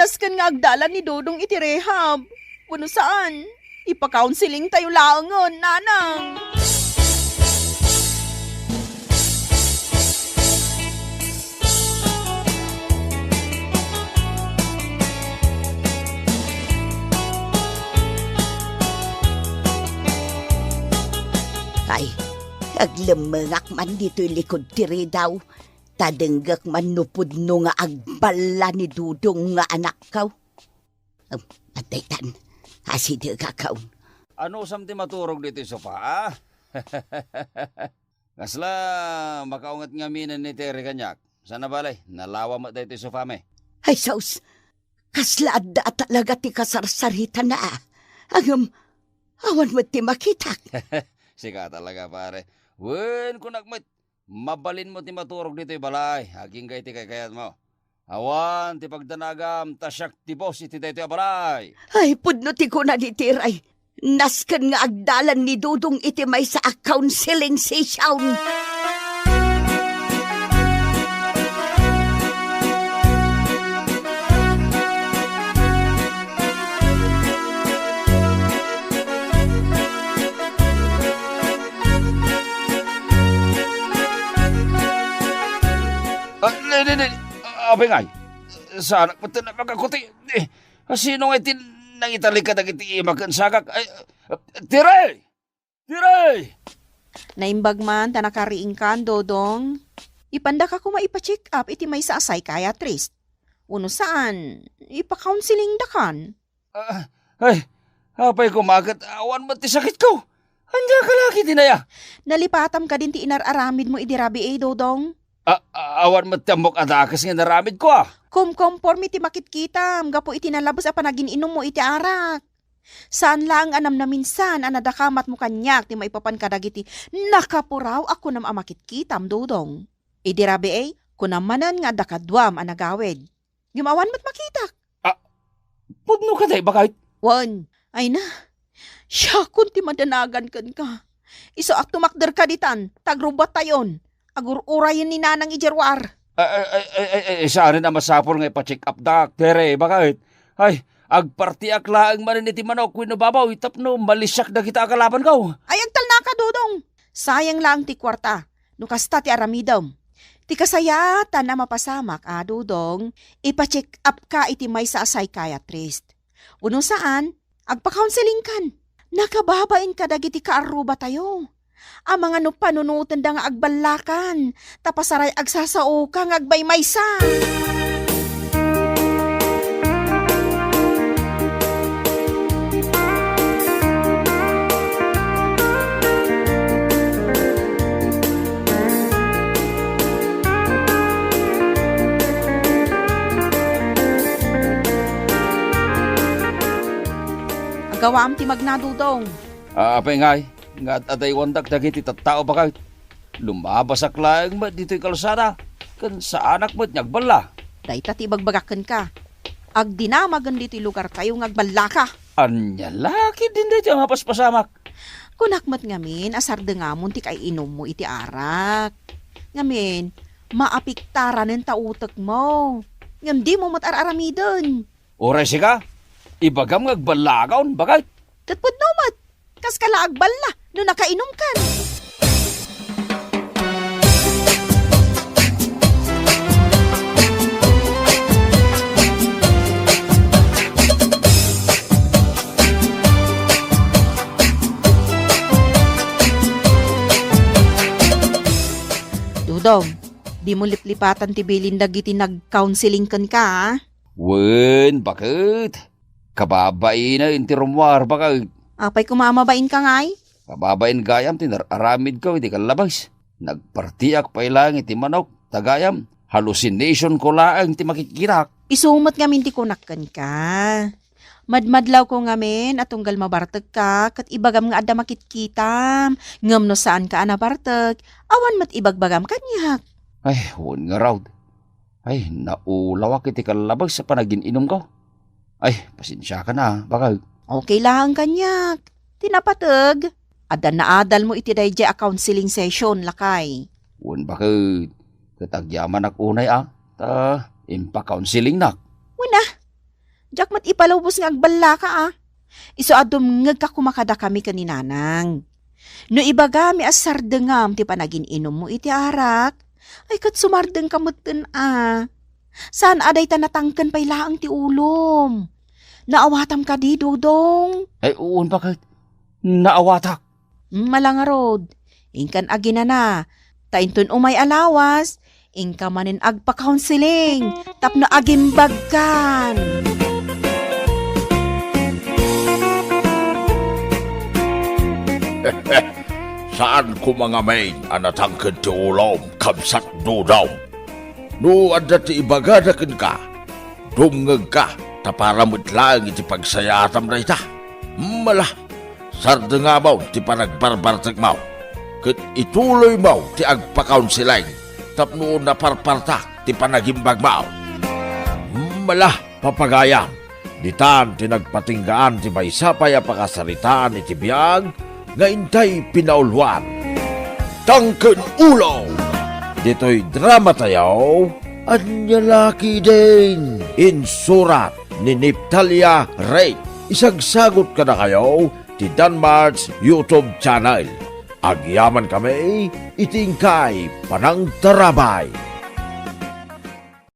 Naskan nga agdala ni Dodong iti rehab. Kuno saan? Ipa-counseling tayo laangon, nanang. Ay, aglemengak man dito'y likod tiri daw. Tadenggak man nupudno nga agbala ni Dudong nga anak kaw. Ataytan, aside ka kaw. Ano samti maturog dito sa sofa, Kasla, makaungat nga minan ni Terry kanyak. Sana balay, nalawa mo dito sa sofa me. Ay, saus, kasla adda talaga ti kasarsarita na awan mo ti makitak. Sika talaga pare. Wen kunak met, mabalin mo ti maturog dito balay. Aging kay ti kayat mo. Awan ti pagdanagam tasyak ti boss iti dito balay. Ay, pudno ti ko na ditiray. Naskan nga agdalan ni Dudong iti may sa counseling session. Abay ngay, sa anak mo na magkakuti. Sino nga nang italik ka nagiti magansagak? Tiray! Tiray! Naimbag man, tanakariing kan, Dodong. Ipanda ka ko maipa-check up, iti may sa psychiatrist. Uno saan, ipa-counseling da kan. Ay, apay kumagat, awan mo ti sakit ko. Anya ka laki dinaya. Nalipatam ka din ti inararamid mo idirabi Dodong. Awan mo ti amok adakas nga naramid ko Conforme iti makitkitam, gapo iti nalabas a panagin-inom mo iti arak. Saan lang anam na minsan anadakamat mo kanyak ti maipapan kadagiti nakapuraw ako nam amakitkitam, Dodong. Idirabi kunamanan nga dakadwam anagawid. Gimawan mo't makitak. Pudno ka day, bakit? Wan, ay na. Siya kun ti madanagan kan ka. Iso ak tumakder ka ditan, tagrubat tayon. Agur-urayan ni nanang ijerwar. Saan rin na masapol nga ipa-check up tere, bakit? Ay, agpartiak laang maniniti manok wino babaw, itapno malisyak na kita akalaban ko. Ay, agtal na ka, Dodong. Sayang lang ti kwarta, nukasta ti aramidom. Ti kasayatan na mapasamak, Dodong, ipa-check up ka iti may sa psychiatrist. Uno saan, agpa-counseling kan. Nakababain ka dagiti kaaruba tayo. Ang mga panunutan da nga agbalakan, tapasaray agsasao ka nga agbaymaysa. Agawaam ti magnadudong. Apay ngay, nga aday wandak dagiti tattao bakit? Lumabasak lang mo dito'y kalsada, kan sa anak mo't nyagbala. Dayta ti bagbagakan ka. Agdinamagan dito'y lugar tayo ngagbala ka. Anya laki din dito ang hapaspasamak. Kunakmat ngamin, asar da nga mo ti kay inom mo iti arak. Ngamin, maapiktaran ng tautak mo. Ngam di mo matararamidon. Oray siya, ibagam ngagbalagaon, bakit? Katpud numat, kas kala agbala no nakainom kan. Dudong, di mo liplipatan ti bilin dagiti nag-counseling kan ka, ha? Wen, bakit? Kababain na inti rumwar, bakit? Apay kumamabain ka ngay? Kababain gayam, tinararamid ko, hindi ka labas. Nagpartiak pa ilang iti manok, tagayam. Hallucination ko lang ti makikirak. Isumat ngamin ti kunakkan ka. Madmadlaw ko ngamin at tunggal mabartag ka, kat ibagam nga adda makitkitam. Ngam no saan ka anabartag, awan mat ibagbagam kanyak. Ay, huwag nga raw. Ay, naulawak iti kalabag sa panagin-inom ko. Ay, pasensya ka na, bakal. Okay lang kanyak. Tinapatag. Adan na adal mo iti dayjay a counseling session, lakay. Huwag bakit. Katagyaman ak unay impa-counseling nak. Wala. Diyak mat ipalubos nga agbala ka Iso adom ngag ka kumakada kami kaninanang. No ibagami asar dengam ti panagin-inom mo iti arak. Ay kat sumardeng kamutin Saan aday ta natangken pay laang ti ulom? Naawatam ka di, Dudong. Ay, uun bakit? Naawatak. Malangarod. Ingkan agina na. Taintun umay alawas. Ingka manin agpa-counseling. Tapno agimbagkan. Saan ko mga main anatangkad ti ulom kamsat Dudong? No adda ti ibagadakin ka, dumngag ka, taparamot lang iti pagsayatam na ita. Mala, sarda nga mo ti panagbarbartag mo. Kat ituloy mo ti agpa-counseling, tapno na parparta ti panagimbag mo. Mala, papagayam, ditan ti nagpatinggaan ti maysapay a pakasaritaan iti biyag, nga intay pinaulwan. Tangken ulo! Dito'y drama tayo, anya laki din. Insurat ni Niptalia Ray. Isagsagot ka na kayo ti Danmar's YouTube channel. Agyaman kami, itingkay panang tarabay.